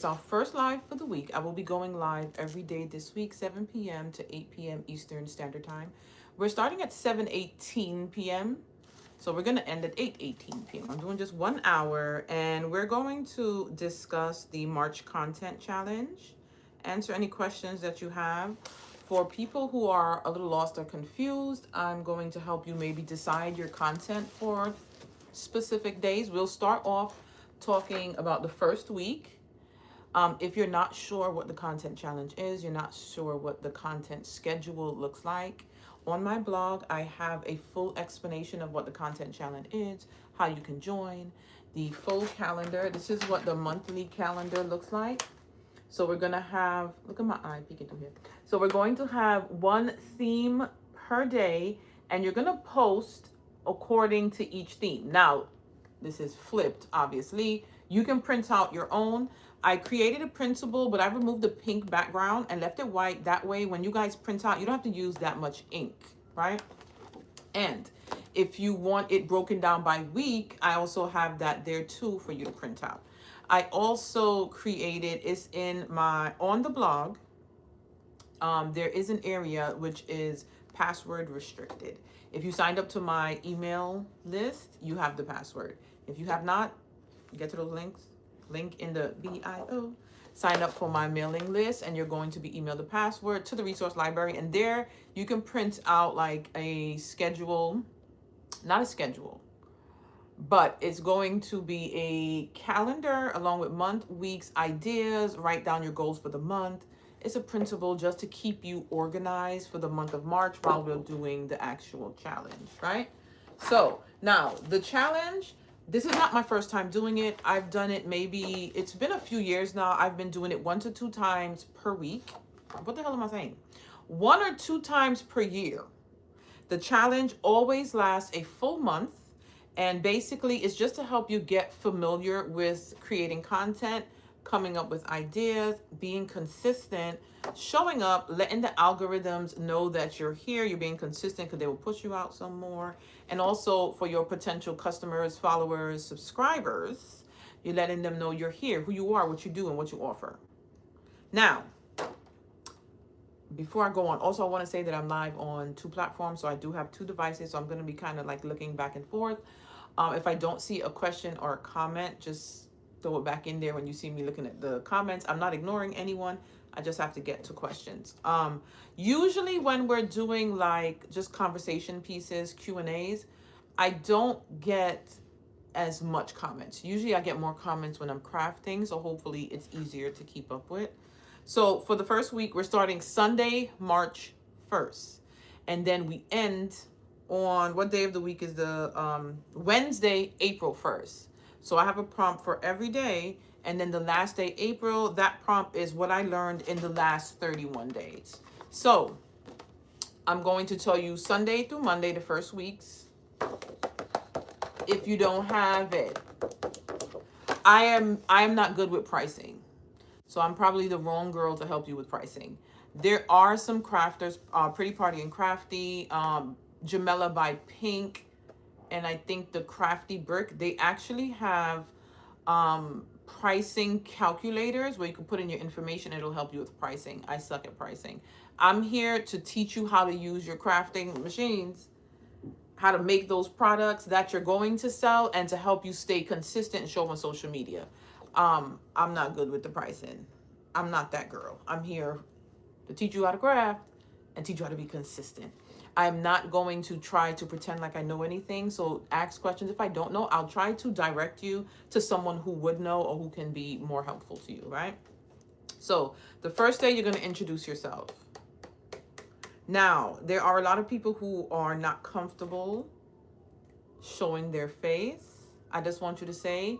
It's our first live for the week. I will be going live every day this week, 7 p.m. to 8 p.m. Eastern Standard Time. We're starting at 7:18 p.m. So we're going to end at 8:18 p.m. I'm doing just 1 hour, and we're going to discuss the March Content Challenge, answer any questions that you have. For people who are a little lost or confused, I'm going to help you maybe decide your content for specific days. We'll start off talking about the first week. If you're not sure what the content challenge is, you're not sure what the content schedule looks like, on my blog, I have a full explanation of what the content challenge is, how you can join, the full calendar. This is what the monthly calendar looks like. So we're going to have, look at my eye peeking through here. So we're going to have one theme per day, and you're going to post according to each theme. Now, this is flipped, obviously. You can print out your own. I created a printable, but I removed the pink background and left it white. That way, when you guys print out, you don't have to use that much ink, right? And if you want it broken down by week, I also have that there too for you to print out. I also created, it's in my, on the blog, there is an area which is password restricted. If you signed up to my email list, you have the password. If you have not, get to those links, link in the bio, sign up for my mailing list, and you're going to be emailed the password to the resource library. And there you can print out like a schedule, not a schedule, but it's going to be a calendar along with month, weeks, ideas, write down your goals for the month. It's a printable just to keep you organized for the month of March while we're doing the actual challenge, right? So now the challenge, this is not my first time doing it. I've done it maybe, it's been a few years now. I've been doing it 1 to 2 times per week. What the hell am I saying? 1 or 2 times per year. The challenge always lasts a full month. And basically, it's just to help you get familiar with creating content, coming up with ideas, being consistent, showing up, letting the algorithms know that you're here, you're being consistent because they will push you out some more. And also for your potential customers, followers, subscribers, you're letting them know you're here, who you are, what you do, and what you offer. Now, before I go on, also I want to say that I'm live on 2 platforms, so I do have 2 devices, so I'm going to be kind of like looking back and forth. If I don't see a question or a comment, just throw it back in there when you see me looking at the comments. I'm not ignoring anyone. I just have to get to questions. Usually when we're doing like just conversation pieces, Q&As, I don't get as much comments. Usually I get more comments when I'm crafting, so hopefully it's easier to keep up with. So for the first week, we're starting Sunday, March 1st. And then we end on, what day of the week is the Wednesday, April 1st. So I have a prompt for every day. And then the last day, April, that prompt is what I learned in the last 31 days. So I'm going to tell you Sunday through Monday, the first weeks. If you don't have it, I am not good with pricing. So I'm probably the wrong girl to help you with pricing. There are some crafters, Pretty Party and Crafty, Jamela by Pink, and I think the Crafty Brick. They actually have pricing calculators where you can put in your information. It'll help you with pricing. I suck at pricing. I'm here to teach you how to use your crafting machines, how to make those products that you're going to sell, and to help you stay consistent and show them on social media. I'm not good with the pricing. I'm not that girl. I'm here to teach you how to craft and teach you how to be consistent. I'm not going to try to pretend like I know anything. So ask questions. If I don't know, I'll try to direct you to someone who would know or who can be more helpful to you, right? So the first day, you're going to introduce yourself. Now, there are a lot of people who are not comfortable showing their face. I just want you to say,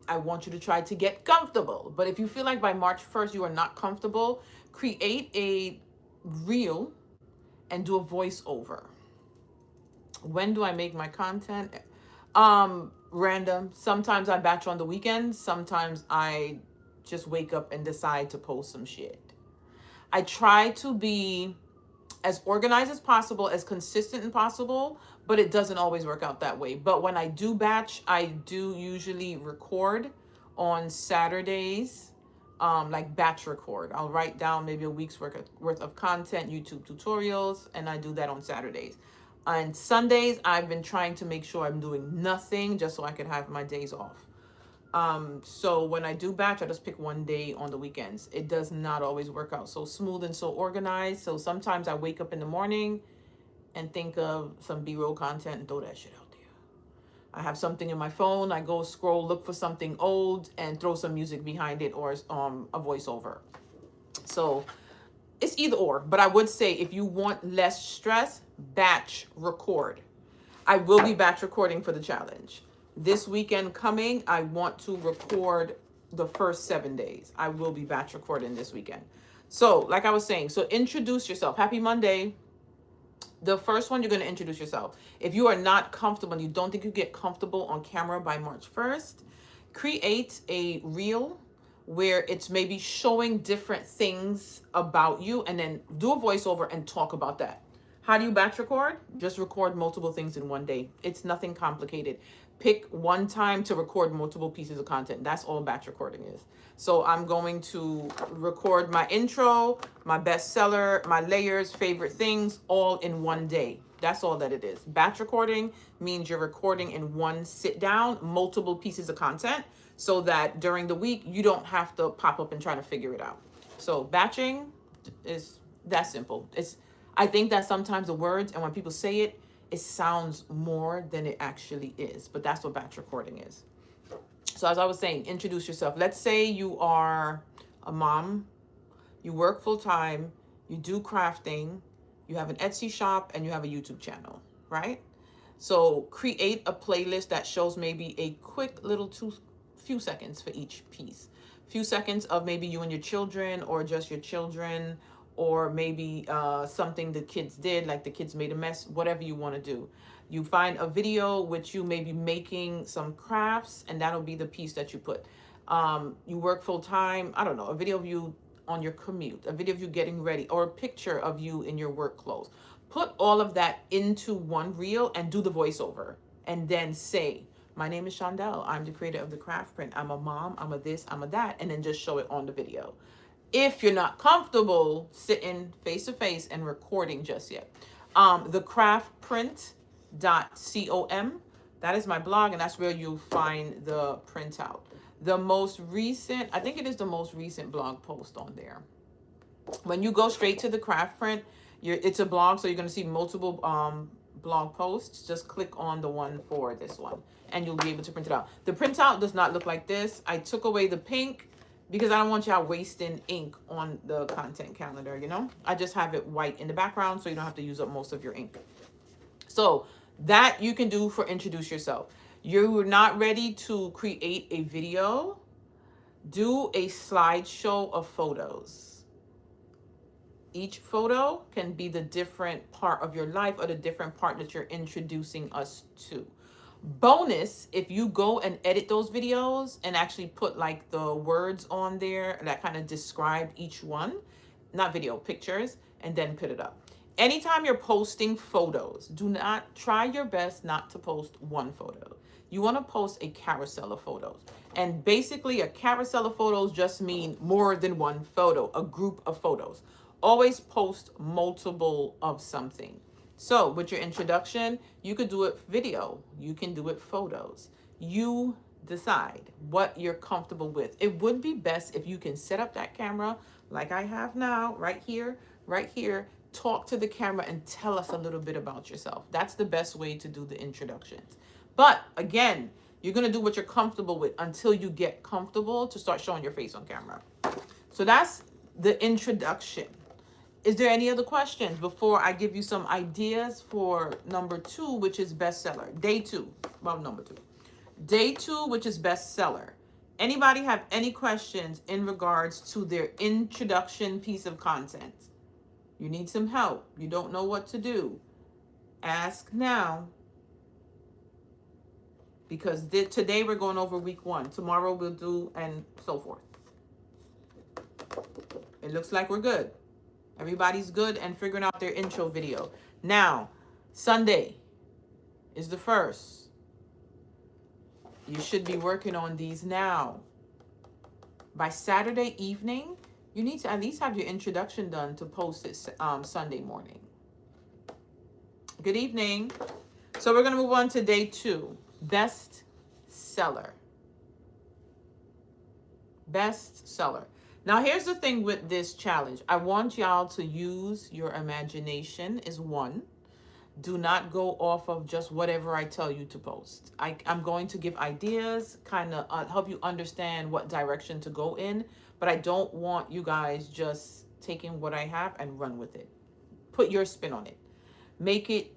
I want you to try to get comfortable. But if you feel like by March 1st you are not comfortable, create a reel and do a voiceover. When do I make my content? Random. Sometimes I batch on the weekends. Sometimes I just wake up and decide to post some shit. I try to be as organized as possible, as consistent as possible, but it doesn't always work out that way. But when I do batch, I do usually record on Saturdays like batch record. I'll write down maybe a week's worth of content, YouTube tutorials, and I do that on Saturdays. On Sundays, I've been trying to make sure I'm doing nothing just so I can have my days off. So when I do batch, I just pick one day on the weekends. It does not always work out so smooth and so organized. So sometimes I wake up in the morning and think of some B-roll content and throw that shit out there. I have something in my phone. I go scroll, look for something old and throw some music behind it or a voiceover. So it's either or, but I would say if you want less stress, batch record. I will be batch recording for the challenge. This weekend coming, I want to record the first 7 days. I will be batch recording this weekend. So like I was saying, so introduce yourself. Happy Monday. The first one, you're going to introduce yourself. If you are not comfortable and you don't think you get comfortable on camera by March 1st, create a reel where it's maybe showing different things about you and then do a voiceover and talk about that. How do you batch record? Just record multiple things in one day. It's nothing complicated. Pick one time to record multiple pieces of content. That's all batch recording is. So I'm going to record my intro, my bestseller, my layers, favorite things, all in one day. That's all that it is. Batch recording means you're recording in one sit down, multiple pieces of content, so that during the week, you don't have to pop up and try to figure it out. So batching is that simple. I think that sometimes the words, and when people say it, it sounds more than it actually is. But that's what batch recording is. So as I was saying, introduce yourself. Let's say you are a mom, you work full time, you do crafting, you have an Etsy shop, and you have a YouTube channel, right? So create a playlist that shows maybe a quick little few seconds for each piece. Few seconds of maybe you and your children or just your children, or maybe something the kids did, like the kids made a mess, whatever you want to do. You find a video which you may be making some crafts, and that'll be the piece that you put. You work full time, I don't know, a video of you on your commute, a video of you getting ready, or a picture of you in your work clothes. Put all of that into one reel and do the voiceover, and then say, my name is Shondell. I'm the creator of the craft print. I'm a mom, I'm a this, I'm a that, and then just show it on the video. If you're not comfortable sitting face to face and recording just yet. Thecraftprint.com, that is my blog, and that's where you'll find the printout. The most recent, I think it is the most recent blog post on there. When you go straight to the craft print, it's a blog, so you're going to see multiple blog posts. Just click on the one for this one, and you'll be able to print it out. The printout does not look like this. I took away the pink because I don't want y'all wasting ink on the content calendar, you know? I just have it white in the background so you don't have to use up most of your ink. So that you can do for introduce yourself. You're not ready to create a video, do a slideshow of photos. Each photo can be the different part of your life or the different part that you're introducing us to. Bonus, if you go and edit those videos and actually put like the words on there that kind of describe each one, not video, pictures, and then put it up. Anytime you're posting photos, do not try your best not to post one photo. You want to post a carousel of photos. And basically a carousel of photos just mean more than one photo, a group of photos. Always post multiple of something. So with your introduction, you could do it video, you can do it photos. You decide what you're comfortable with. It would be best if you can set up that camera like I have now, right here, talk to the camera and tell us a little bit about yourself. That's the best way to do the introductions. But again, you're gonna do what you're comfortable with until you get comfortable to start showing your face on camera. So that's the introduction. Is there any other questions before I give you some ideas for number 2, which is bestseller? Day 2, well, number 2. Day 2, which is bestseller. Anybody have any questions in regards to their introduction piece of content? You need some help. You don't know what to do. Ask now. Because today we're going over week 1. Tomorrow we'll do and so forth. It looks like we're good. Everybody's good and figuring out their intro video. Now, Sunday is the 1st. You should be working on these now. By Saturday evening, you need to at least have your introduction done to post it Sunday morning. Good evening. So we're going to move on to day 2, best seller. Best seller. Now, here's the thing with this challenge. I want y'all to use your imagination is one. Do not go off of just whatever I tell you to post. I'm going to give ideas, kind of help you understand what direction to go in, but I don't want you guys just taking what I have and run with it. Put your spin on it. Make it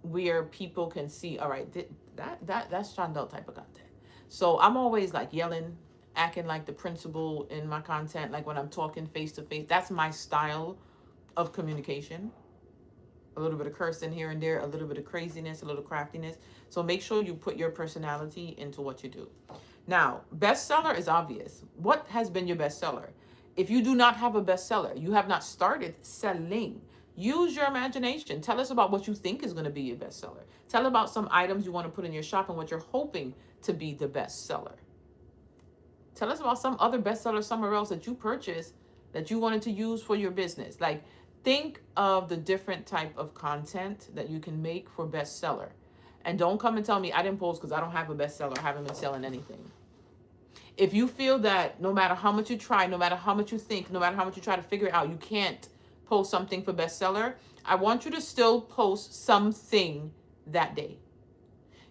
where people can see, all right, that's Shondell type of content. So I'm always like yelling, acting like the principal in my content, like when I'm talking face to face. That's my style of communication. A little bit of cursing here and there, a little bit of craziness, a little craftiness. So make sure you put your personality into what you do. Now, bestseller is obvious. What has been your bestseller? If you do not have a bestseller, you have not started selling. Use your imagination. Tell us about what you think is going to be your bestseller. Tell about some items you want to put in your shop and what you're hoping to be the bestseller. Tell us about some other bestseller somewhere else that you purchased that you wanted to use for your business. Like, think of the different type of content that you can make for bestseller. And don't come and tell me I didn't post because I don't have a bestseller. I haven't been selling anything. If you feel that no matter how much you try, no matter how much you think, no matter how much you try to figure it out, you can't post something for bestseller, I want you to still post something that day.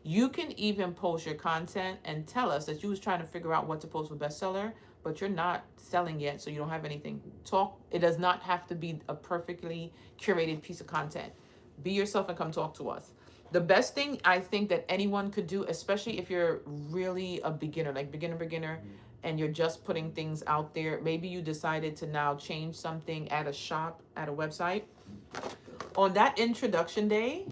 You can even post your content and tell us that you was trying to figure out what to post for bestseller, but you're not selling yet, so you don't have anything. Talk. It does not have to be a perfectly curated piece of content. Be yourself and come talk to us. The best thing I think that anyone could do, especially if you're really a beginner, like beginner, and you're just putting things out there, maybe you decided to now change something at a shop, at a website. On that introduction day,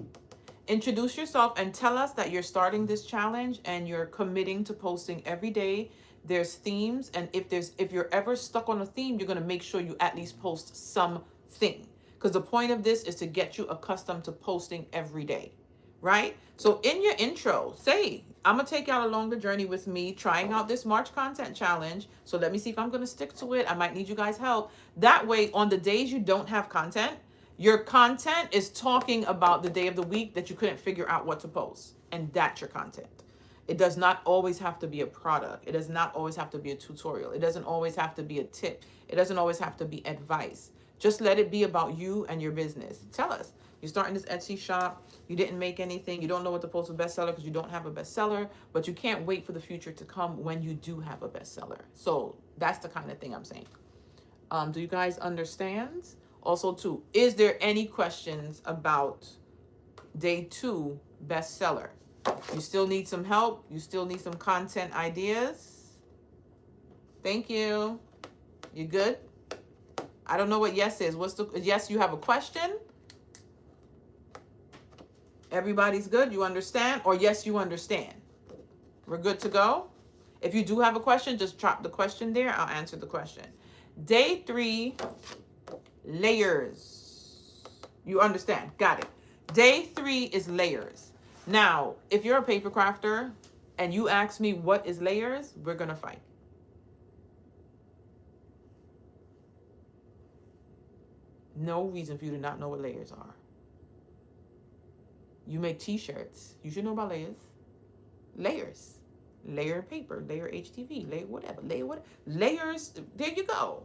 introduce yourself and tell us that you're starting this challenge and you're committing to posting every day. There's themes, and if you're ever stuck on a theme, you're going to make sure you at least post something, because the point of this is to get you accustomed to posting every day, right? So in your intro, say, I'm going to take y'all along the journey with me trying out this March content challenge. So let me see if I'm going to stick to it. I might need you guys' help. That way, on the days you don't have content, your content is talking about the day of the week that you couldn't figure out what to post. And that's your content. It does not always have to be a product. It does not always have to be a tutorial. It doesn't always have to be a tip. It doesn't always have to be advice. Just let it be about you and your business. Tell us. You're starting this Etsy shop. You didn't make anything. You don't know what to post with bestseller because you don't have a bestseller. But you can't wait for the future to come when you do have a bestseller. So that's the kind of thing I'm saying. Do you guys understand? Also, too, is there any questions about day 2 bestseller? You still need some help? You still need some content ideas? Thank you. You good? I don't know what yes is. What's the yes? You have a question? Everybody's good? You understand? Or yes, you understand? We're good to go? If you do have a question, just drop the question there. I'll answer the question. Day 3, layers. You understand? Got it. Day 3 is layers. Now, if you're a paper crafter and you ask me what is layers, we're going to fight. No reason for you to not know what layers are. You make t-shirts. You should know about layers. Layers. Layer paper, layer HTV, layer whatever, layer what? Layers, there you go.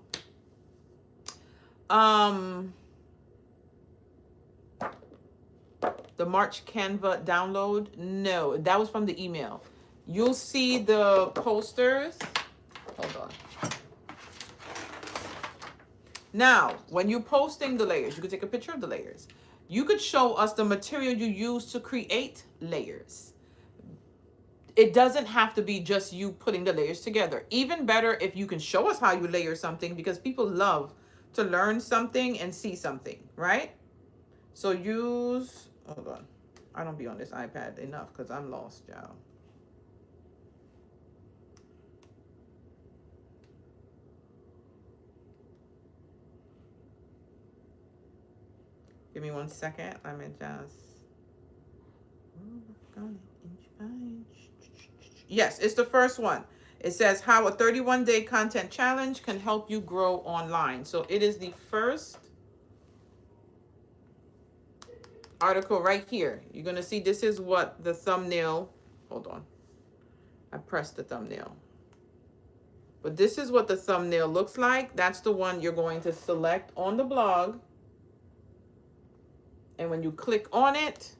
The March Canva download, no, that was from the email. You'll see the posters. Hold on. Now, when you're posting the layers, you could take a picture of the layers. You could show us the material you use to create layers. It doesn't have to be just you putting the layers together. Even better if you can show us how you layer something, because people love to learn something and see something, right? So use, hold on. I don't be on this iPad enough because I'm lost, y'all. Give me 1 second. Let me just, oh, got it. Inch by inch. Yes, it's the first one. It says how a 31-day content challenge can help you grow online. So it is the first article right here. You're going to see this is what the thumbnail, hold on. I pressed the thumbnail. But this is what the thumbnail looks like. That's the one you're going to select on the blog. And when you click on it,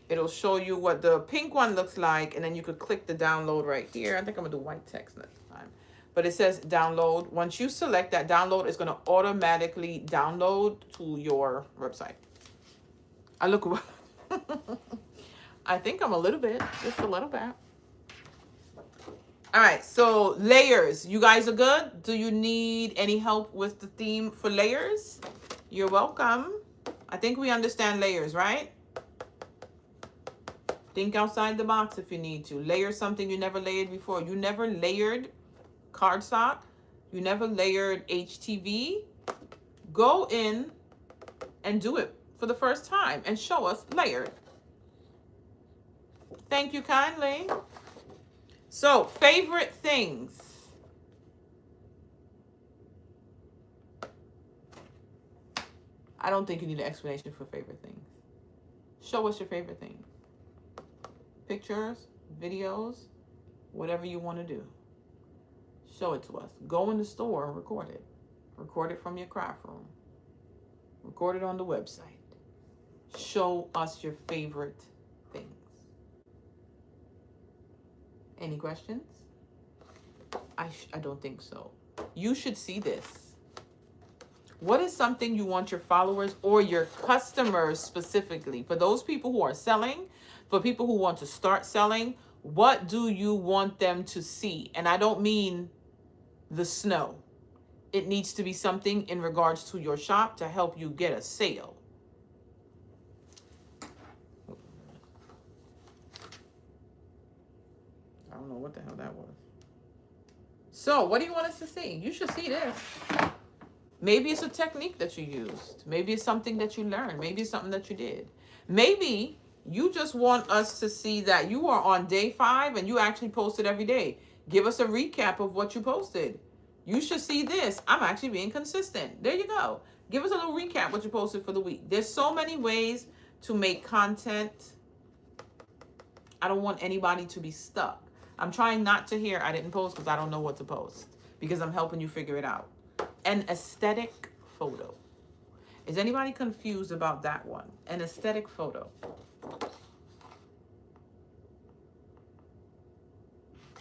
it'll show you what the pink one looks like. And then you could click the download right here. I think I'm going to do white text next time. But it says download. Once you select that download, it's going to automatically download to your website. I look, I think I'm a little bit, just a little bit. All right, so layers. You guys are good? Do you need any help with the theme for layers? You're welcome. I think we understand layers, right? Think outside the box if you need to. Layer something you never layered before. You never layered cardstock. You never layered HTV. Go in and do it for the first time and show us layered. Thank you kindly. So, favorite things. I don't think you need an explanation for favorite things. Show us your favorite things. Pictures, videos, whatever you want to do. Show it to us. Go in the store and record it. Record it from your craft room. Record it on the website. Show us your favorite things. Any questions? I don't think so. You should see this. What is something you want your followers or your customers specifically, for those people who are selling, for people who want to start selling, what do you want them to see? And I don't mean the snow. It needs to be something in regards to your shop to help you get a sale. I don't know what the hell that was. So, what do you want us to see? You should see this. Maybe it's a technique that you used. Maybe it's something that you learned. Maybe it's something that you did. Maybe you just want us to see that you are on day 5 and you actually posted every day. Give us a recap of what you posted. You should see this. I'm actually being consistent. There you go. Give us a little recap what you posted for the week. There's so many ways to make content. I don't want anybody to be stuck. I'm trying not to hear I didn't post because I don't know what to post, because I'm helping you figure it out. An aesthetic photo. Is anybody confused about that one? An aesthetic photo.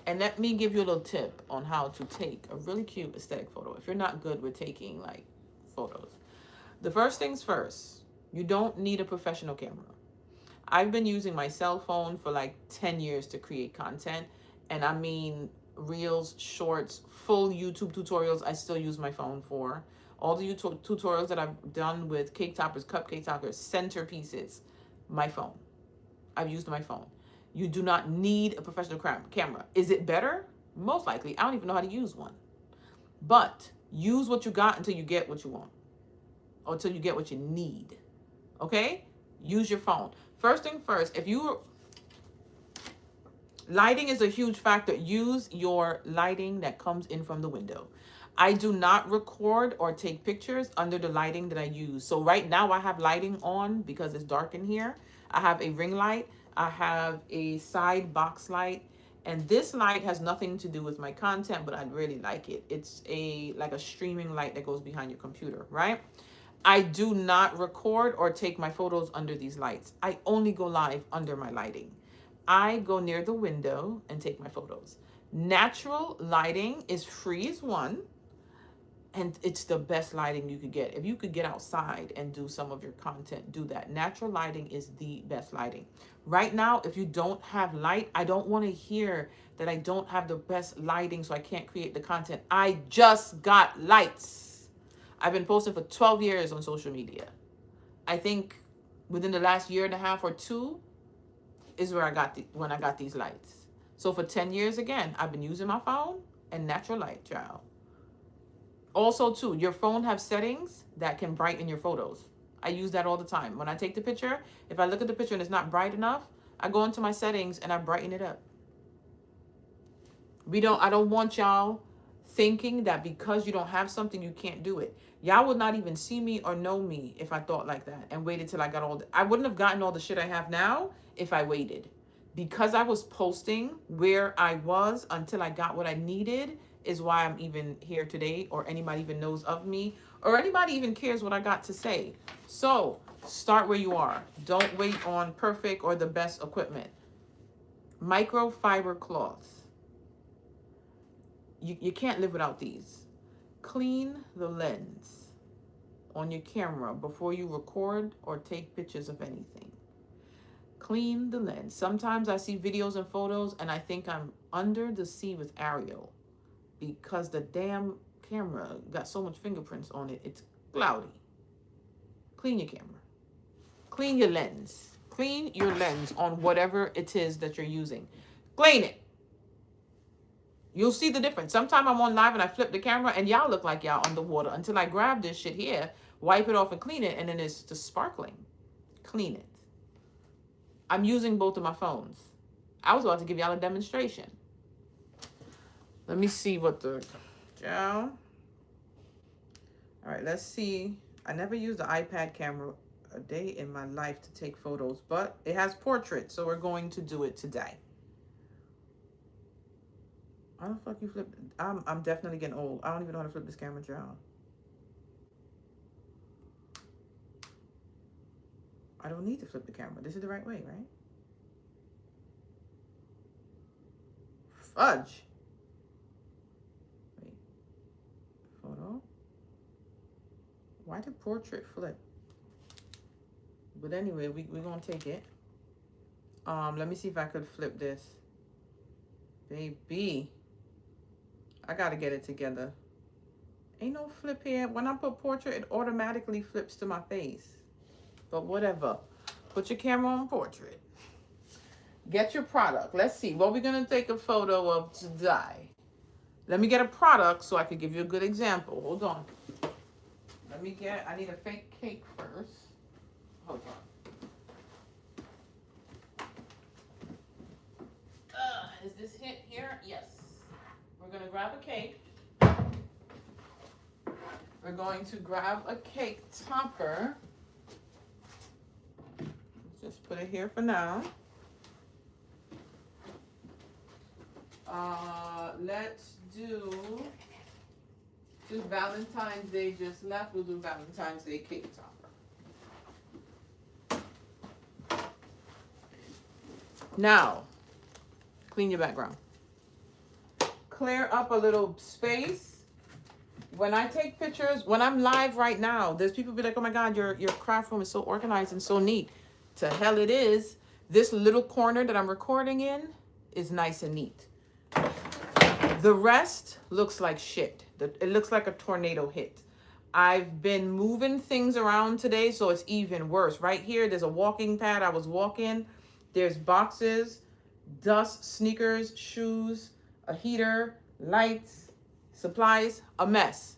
And let me give you a little tip on how to take a really cute aesthetic photo if you're not good with taking like photos. The first things first, you don't need a professional camera. I've been using my cell phone for like 10 years to create content. And I mean, reels, shorts, full YouTube tutorials, I still use my phone for. All the YouTube tutorials that I've done with cake toppers, cupcake toppers, centerpieces, my phone. I've used my phone. You do not need a professional camera. Is it better? Most likely. I don't even know how to use one. But use what you got until you get what you want. Or until you get what you need. Okay? Use your phone. First thing first, lighting is a huge factor. Use your lighting that comes in from the window. I do not record or take pictures under the lighting that I use. So right now I have lighting on because it's dark in here. I have a ring light. I have a side box light. And this light has nothing to do with my content, but I really like it. It's like a streaming light that goes behind your computer, right? I do not record or take my photos under these lights. I only go live under my lighting. I go near the window and take my photos. Natural lighting is free as one, and it's the best lighting you could get. If you could get outside and do some of your content, do that. Natural lighting is the best lighting. Right now, if you don't have light, I don't want to hear that I don't have the best lighting so I can't create the content. I just got lights. I've been posting for 12 years on social media. I think within the last year and a half or 2 is where I got when I got these lights. So for 10 years, again, I've been using my phone and natural light, child. Also, too, your phone have settings that can brighten your photos. I use that all the time. When I take the picture, if I look at the picture and it's not bright enough, I go into my settings and I brighten it up. I don't want y'all thinking that because you don't have something, you can't do it. Y'all would not even see me or know me if I thought like that and waited till I got I wouldn't have gotten all the shit I have now if I waited. Because I was posting where I was until I got what I needed is why I'm even here today, or anybody even knows of me, or anybody even cares what I got to say. So start where you are. Don't wait on perfect or the best equipment. Microfiber cloths. You can't live without these. Clean the lens on your camera before you record or take pictures of anything. Clean the lens. Sometimes I see videos and photos and I think I'm under the sea with Ariel because the damn camera got so much fingerprints on it. It's cloudy. Clean your camera. Clean your lens. Clean your lens on whatever it is that you're using. Clean it. You'll see the difference. Sometimes I'm on live and I flip the camera and y'all look like y'all underwater until I grab this shit here, wipe it off and clean it, and then it's just sparkling. Clean it. I'm using both of my phones. I was about to give y'all a demonstration. Let me see what the... All right, let's see. I never used the iPad camera a day in my life to take photos, but it has portrait, so we're going to do it today. How the fuck you flip? I'm definitely getting old. I don't even know how to flip this camera, y'all. I don't need to flip the camera. This is the right way, right? Fudge. Wait. Photo. Why did portrait flip? But anyway, we're gonna take it. Let me see if I could flip this. Baby. I gotta get it together. Ain't no flip here. When I put portrait, it automatically flips to my face. But whatever. Put your camera on portrait. Get your product. Let's see. What we're gonna take a photo of today. Let me get a product so I can give you a good example. Hold on. I need a fake cake first. Hold on. Is this hit here? Yes. We're going to grab a cake. We're going to grab a cake topper. Just put it here for now. Let's do Valentine's Day just left. We'll do Valentine's Day cake topper. Now, clean your background. Clear up a little space. When I take pictures, when I'm live right now, there's people be like, oh my God, your craft room is so organized and so neat. To hell it is. This little corner that I'm recording in is nice and neat. The rest looks like shit. It looks like a tornado hit. I've been moving things around today, so it's even worse. Right here, there's a walking pad. I was walking. There's boxes, dust, sneakers, shoes, a heater, lights, supplies, a mess.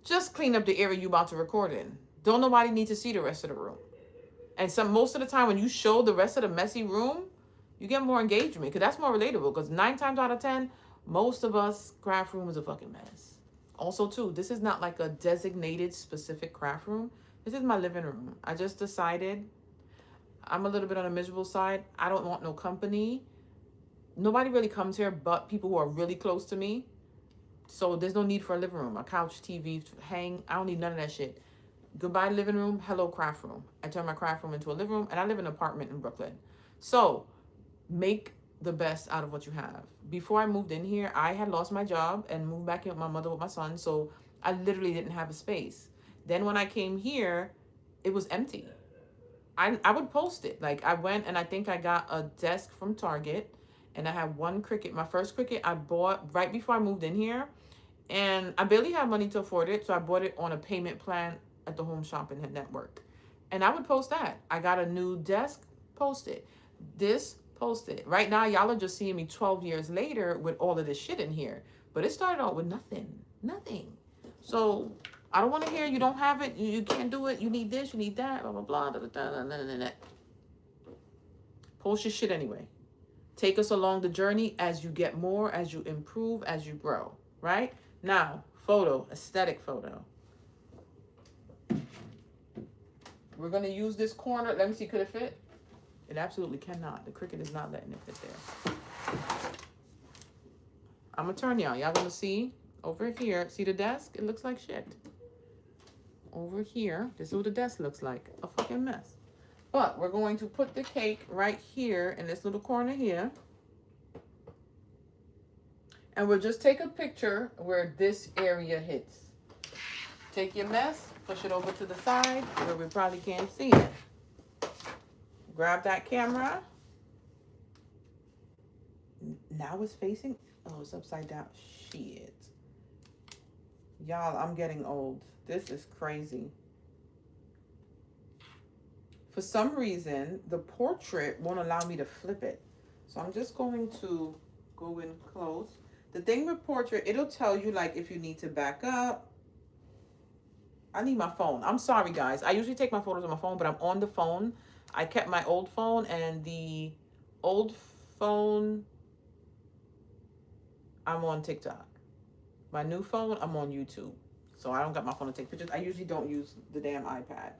Just clean up the area you about to record in. Don't nobody need to see the rest of the room. And most of the time when you show the rest of the messy room, you get more engagement because that's more relatable. Because 9 times out of 10, most of us craft room is a fucking mess. Also, too, this is not like a designated specific craft room. This is my living room. I just decided I'm a little bit on the miserable side. I don't want no company. Nobody really comes here but people who are really close to me. So there's no need for a living room, a couch, TV, hang. I don't need none of that shit. Goodbye living room, hello craft room. I turn my craft room into a living room, and I live in an apartment in Brooklyn. So make the best out of what you have. Before I moved in here, I had lost my job and moved back in with my mother with my son. So I literally didn't have a space. Then when I came here, it was empty. I would post it. Like I went and I think I got a desk from Target, and I had one Cricut. My first Cricut I bought right before I moved in here, and I barely had money to afford it. So I bought it on a payment plan at the Home Shopping Network. And I would post that. I got a new desk, post it. This, post it. Right now, y'all are just seeing me 12 years later with all of this shit in here. But it started out with nothing. Nothing. So I don't want to hear you don't have it, you can't do it, you need this, you need that, blah, blah, blah, blah, blah, blah, blah, blah. Post your shit anyway. Take us along the journey as you get more, as you improve, as you grow, right? Now, photo, aesthetic photo. We're going to use this corner. Let me see, could it fit? It absolutely cannot. The Cricut is not letting it fit there. I'm going to turn y'all. Y'all going to see over here. See the desk? It looks like shit. Over here, this is what the desk looks like. A fucking mess. But we're going to put the cake right here in this little corner here. And we'll just take a picture where this area hits. Take your mess, push it over to the side where we probably can't see it. Grab that camera. Now it's facing, oh, it's upside down. Shit. Y'all, I'm getting old. This is crazy. For some reason, the portrait won't allow me to flip it. So I'm just going to go in close. The thing with portrait, it'll tell you like if you need to back up. I need my phone. I'm sorry, guys. I usually take my photos on my phone, but I'm on the phone. I kept my old phone, and the old phone, I'm on TikTok. My new phone, I'm on YouTube. So I don't got my phone to take pictures. I usually don't use the damn iPad.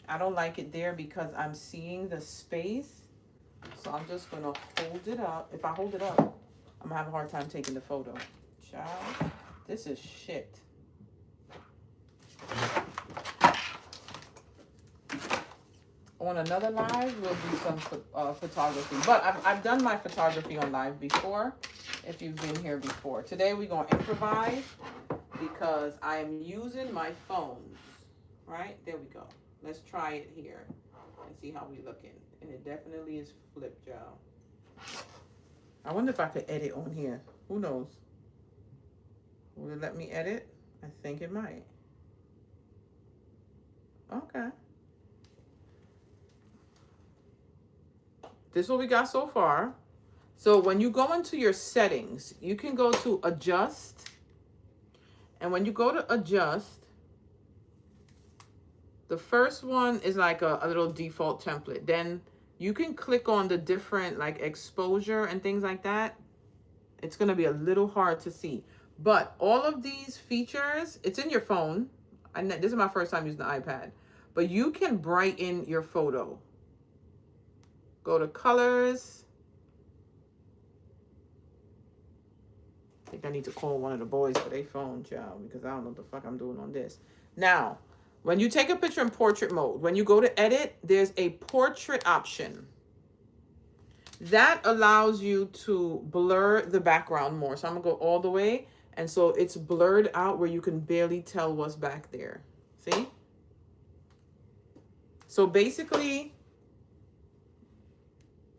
I don't like it there because I'm seeing the space. So I'm just going to hold it up. If I hold it up, I'm going to have a hard time taking the photo. Child, this is shit. On another live, we'll do some photography. But I've done my photography on live before, if you've been here before. Today we're going to improvise because I am using my phones. Right? There we go. Let's try it here and see how we looking. And it definitely is flipped, y'all. I wonder if I could edit on here. Who knows? Will it let me edit? I think it might. Okay. This is what we got so far. So when you go into your settings, you can go to adjust. And when you go to adjust, the first one is like a little default template. Then you can click on the different like exposure and things like that. It's going to be a little hard to see. But all of these features, it's in your phone. This is my first time using the iPad. But you can brighten your photo. Go to colors. I think I need to call one of the boys for their phone, child, because I don't know what the fuck I'm doing on this. Now, when you take a picture in portrait mode, when you go to edit, there's a portrait option. That allows you to blur the background more. So I'm going to go all the way. And so it's blurred out where you can barely tell what's back there. See? So basically,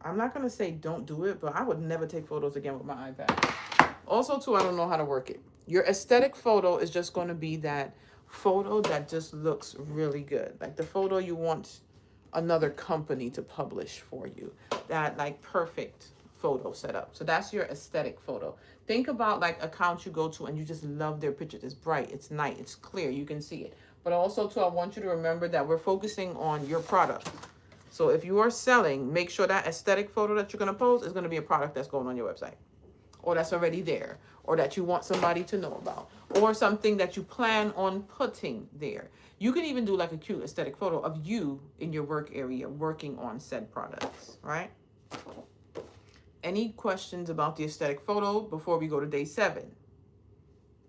I'm not going to say don't do it, but I would never take photos again with my iPad. Also, too, I don't know how to work it. Your aesthetic photo is just going to be that photo that just looks really good. Like the photo you want another company to publish for you. That like perfect photo setup. So that's your aesthetic photo. Think about like accounts you go to and you just love their pictures. It's bright, it's nice, it's clear, you can see it. But also, too, I want you to remember that we're focusing on your product. So if you are selling, make sure that aesthetic photo that you're going to post is going to be a product that's going on your website. Or that's already there. Or that you want somebody to know about. Or something that you plan on putting there. You can even do like a cute aesthetic photo of you in your work area working on said products. Right? Any questions about the aesthetic photo before we go to day 7?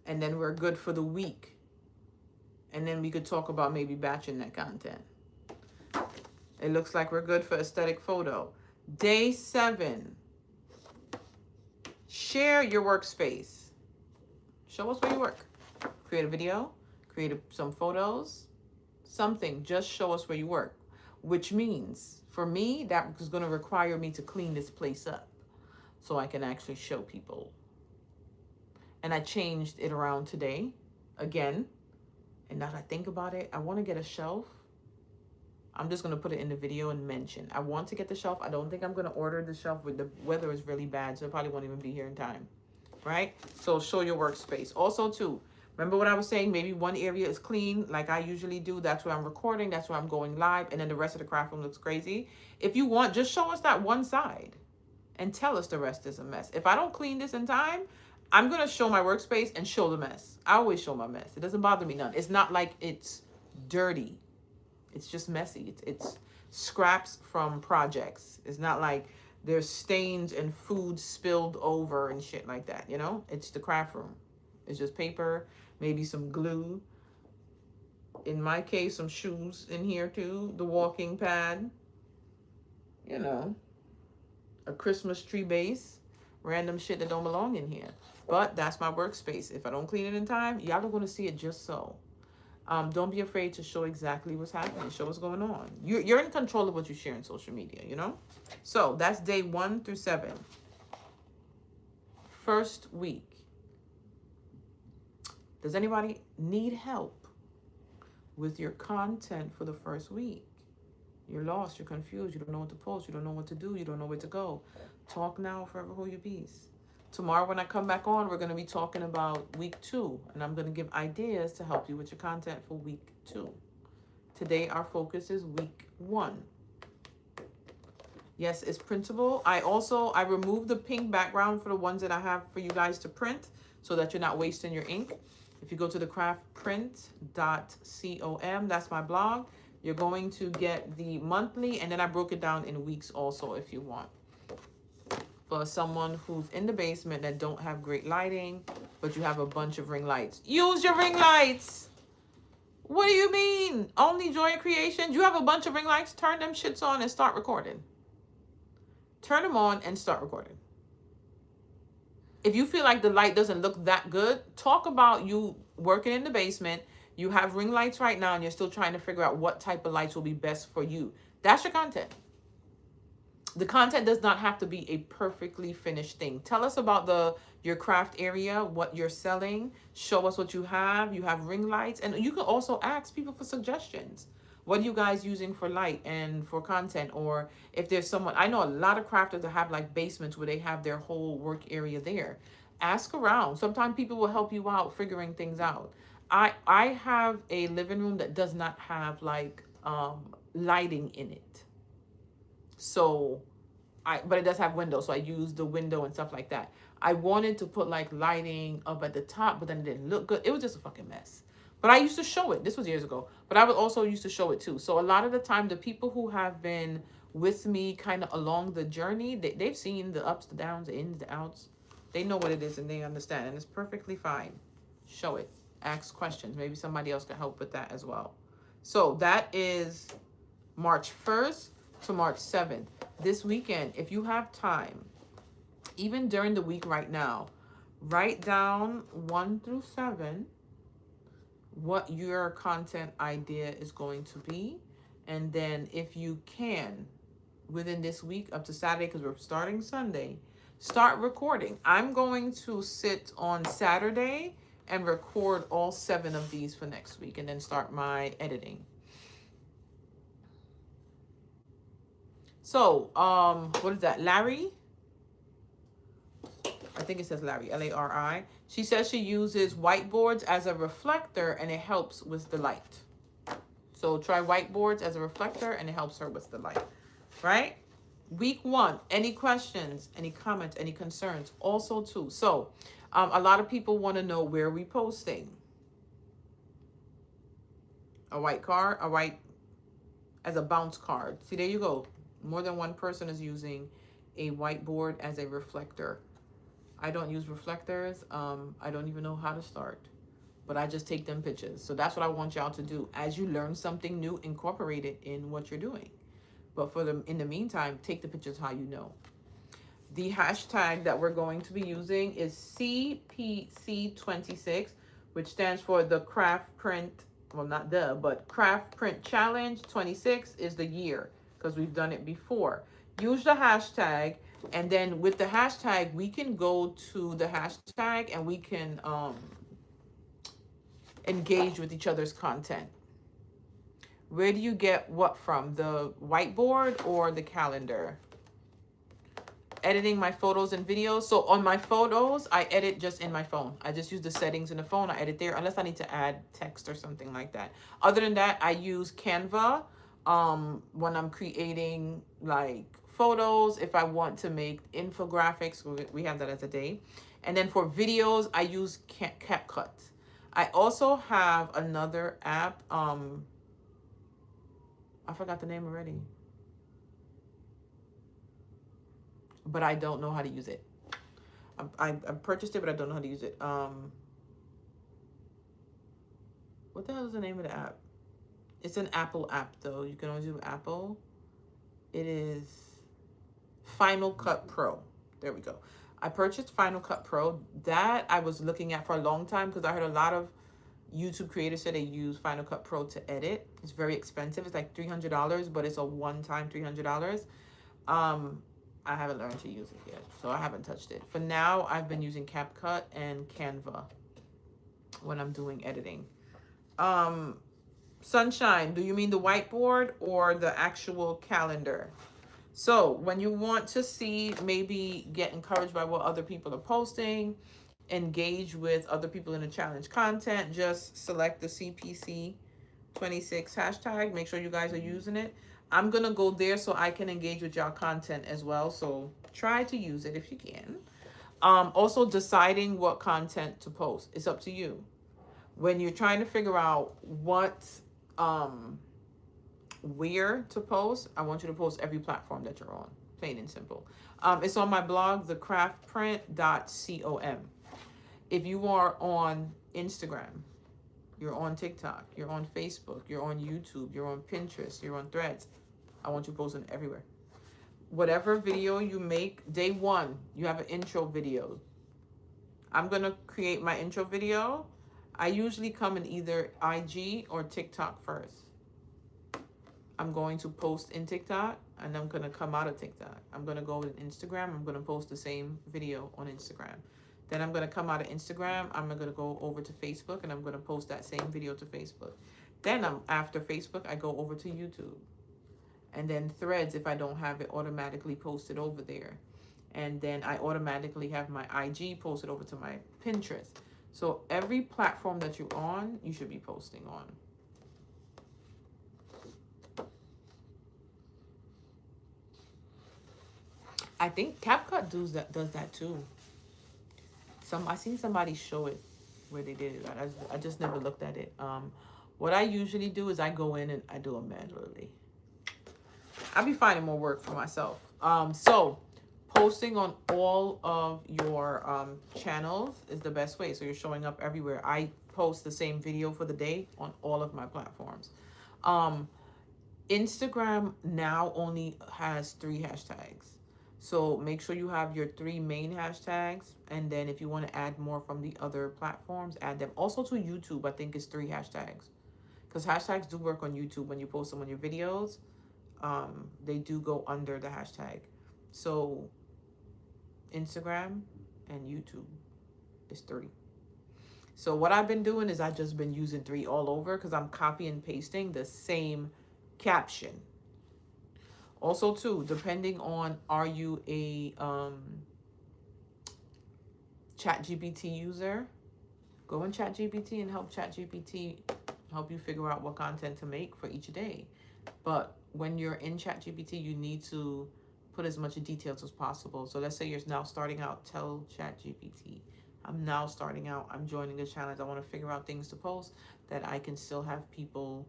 And then we're good for the week. And then we could talk about maybe batching that content. It looks like we're good for aesthetic photo. Day 7. Share your workspace. Show us where you work. Create a video. Create some photos. Something. Just show us where you work. Which means, for me, that is going to require me to clean this place up. So I can actually show people. And I changed it around today. Again. And now that I think about it, I want to get a shelf. I'm just going to put it in the video and mention. I want to get the shelf. I don't think I'm going to order the shelf. With the weather is really bad, so it probably won't even be here in time. Right? So show your workspace. Also, too, Remember what I was saying? Maybe one area is clean, like I usually do. That's where I'm recording. That's where I'm going live. And then the rest of the craft room looks crazy. If you want, just show us that one side and tell us the rest is a mess. If I don't clean this in time, I'm going to show my workspace and show the mess. I always show my mess. It doesn't bother me none. It's not like it's dirty. It's just messy. It's scraps from projects. It's not like there's stains and food spilled over and shit like that, you know? It's the craft room. It's just paper, maybe some glue. In my case, some shoes in here too. The walking pad. You know. A Christmas tree base. Random shit that don't belong in here. But that's my workspace. If I don't clean it in time, y'all are going to see it just so. Don't be afraid to show exactly what's happening. Show what's going on. You're in control of what you share on social media, you know? So that's day 1 through 7. First week. Does anybody need help with your content for the first week? You're lost. You're confused. You don't know what to post. You don't know what to do. You don't know where to go. Talk now, forever hold your peace. Tomorrow when I come back on, we're going to be talking about week 2. And I'm going to give ideas to help you with your content for week 2. Today, our focus is week 1. Yes, it's printable. I removed the pink background for the ones that I have for you guys to print so that you're not wasting your ink. If you go to the craftprint.com, that's my blog. You're going to get the monthly, and then I broke it down in weeks also if you want. For someone who's in the basement that don't have great lighting, but you have a bunch of ring lights. Use your ring lights. What do you mean? Only Joy Creations? You have a bunch of ring lights? Turn them shits on and start recording. Turn them on and start recording. If you feel like the light doesn't look that good, talk about you working in the basement. You have ring lights right now and you're still trying to figure out what type of lights will be best for you. That's your content. The content does not have to be a perfectly finished thing. Tell us about your craft area, what you're selling. Show us what you have. You have ring lights. And you can also ask people for suggestions. What are you guys using for light and for content? Or if there's someone, I know a lot of crafters that have like basements where they have their whole work area there. Ask around. Sometimes people will help you out figuring things out. I have a living room that does not have like lighting in it. So, but it does have windows, so I use the window and stuff like that. I wanted to put like lighting up at the top, but then it didn't look good. It was just a fucking mess. But I used to show it. This was years ago. But I was also used to show it too. So a lot of the time, the people who have been with me kind of along the journey, they've seen the ups, the downs, the ins, the outs. They know what it is and they understand. And it's perfectly fine. Show it. Ask questions. Maybe somebody else can help with that as well. So that is March 1st. to March 7th. This weekend, if you have time, even during the week right now, write down 1 through 7 what your content idea is going to be. And then if you can, within this week up to Saturday, because we're starting Sunday, start recording. I'm going to sit on Saturday and record all 7 of these for next week and then start my editing. So, what is that? Larry? I think it says Larry, L-A-R-I. She says she uses whiteboards as a reflector and it helps with the light. So try whiteboards as a reflector and it helps her with the light, right? Week 1, any questions, any comments, any concerns? Also too. So, a lot of people want to know where we posting. A white card, a white as a bounce card. See, there you go. More than one person is using a whiteboard as a reflector. I don't use reflectors. I don't even know how to start, but I just take them pictures. So that's what I want y'all to do. As you learn something new, incorporate it in what you're doing. But in the meantime, take the pictures how you know. The hashtag that we're going to be using is CPC26, which stands for the Craft Print, well, not the, but Craft Print Challenge 26 is the year, because we've done it before. Use the hashtag, and then with the hashtag, we can go to the hashtag and we can engage with each other's content. Where do you get what from? The whiteboard or the calendar? editing my photos and videos. So on my photos, I edit just in my phone. I just use the settings in the phone. I edit there unless I need to add text or something like that. Other than that, I use Canva when I'm creating like photos. If I want to make infographics, we have that as a day. And then for videos, I use CapCut. I also have another app. I forgot the name already, but I don't know how to use it. I purchased it, but I don't know how to use it. What the hell is the name of the app? It's an Apple app, though. You can only do Apple. It is Final Cut Pro. There we go. I purchased Final Cut Pro. That I was looking at for a long time because I heard a lot of YouTube creators say they use Final Cut Pro to edit. It's very expensive. It's like $300, but it's a one-time $300. I haven't learned to use it yet, so I haven't touched it. For now, I've been using CapCut and Canva when I'm doing editing. Sunshine, do you mean the whiteboard or the actual calendar? So when you want to see, maybe get encouraged by what other people are posting, engage with other people in the challenge content, just select the CPC 26 hashtag. Make sure you guys are using it. I'm going to go there so I can engage with y'all content as well. So try to use it if you can. Also deciding what content to post. It's up to you. When you're trying to figure out what, where to post, I want you to post every platform that you're on, plain and simple. It's on my blog, thecraftprint.com. If you are on Instagram, you're on TikTok, you're on Facebook, you're on YouTube, you're on Pinterest, you're on Threads, I want you posting everywhere. Whatever video you make, day one, you have an intro video. I'm going to create my intro video. I usually come in either IG or TikTok first. I'm going to post in TikTok and I'm going to come out of TikTok. I'm going to go to Instagram. I'm going to post the same video on Instagram. Then I'm going to come out of Instagram. I'm going to go over to Facebook and I'm going to post that same video to Facebook. Then after Facebook, I go over to YouTube. And then Threads, if I don't have it automatically posted over there. And then I automatically have my IG posted over to my Pinterest. So every platform that you're on, you should be posting on. I think CapCut does that too. I seen somebody show it where they did it. I just never looked at it. What I usually do is I go in and I do them manually. I'll be finding more work for myself. So posting on all of your channels is the best way. So you're showing up everywhere. I post the same video for the day on all of my platforms. Instagram now only has 3 hashtags. So make sure you have your 3 main hashtags. And then if you want to add more from the other platforms, add them. Also to YouTube, I think it's 3 hashtags. Because hashtags do work on YouTube when you post them on your videos. They do go under the hashtag. So Instagram and YouTube is 3. So what I've been doing is I've just been using 3 all over because I'm copy and pasting the same caption. Also too, depending on, are you a ChatGPT user? Go in ChatGPT and help ChatGPT help you figure out what content to make for each day. But when you're in ChatGPT, you need to put as much details as possible. So let's say you're now starting out, tell ChatGPT, I'm now starting out, I'm joining the challenge. I want to figure out things to post that I can still have people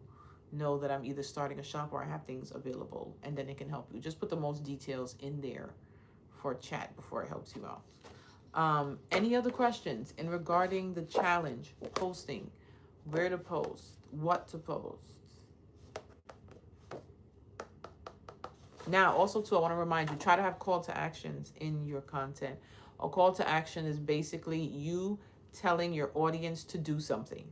know that I'm either starting a shop or I have things available, and then it can help you. Just put the most details in there for chat before it helps you out. Any other questions in regarding the challenge, posting, where to post, what to post? Now, also too, I want to remind you, try to have call to actions in your content. A call to action is basically you telling your audience to do something.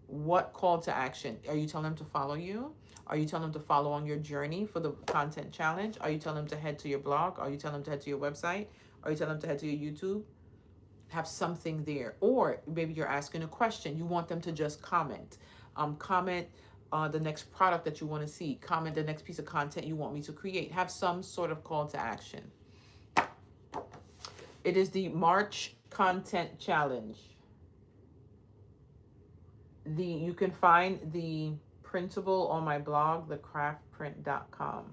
What call to action? Are you telling them to follow you? Are you telling them to follow on your journey for the content challenge? Are you telling them to head to your blog? Are you telling them to head to your website? Are you telling them to head to your YouTube? Have something there. Or maybe you're asking a question. You want them to just comment. Comment the next product that you want to see. Comment the next piece of content you want me to create. Have some sort of call to action. It is the March Content Challenge. You can find the printable on my blog, thecraftprint.com.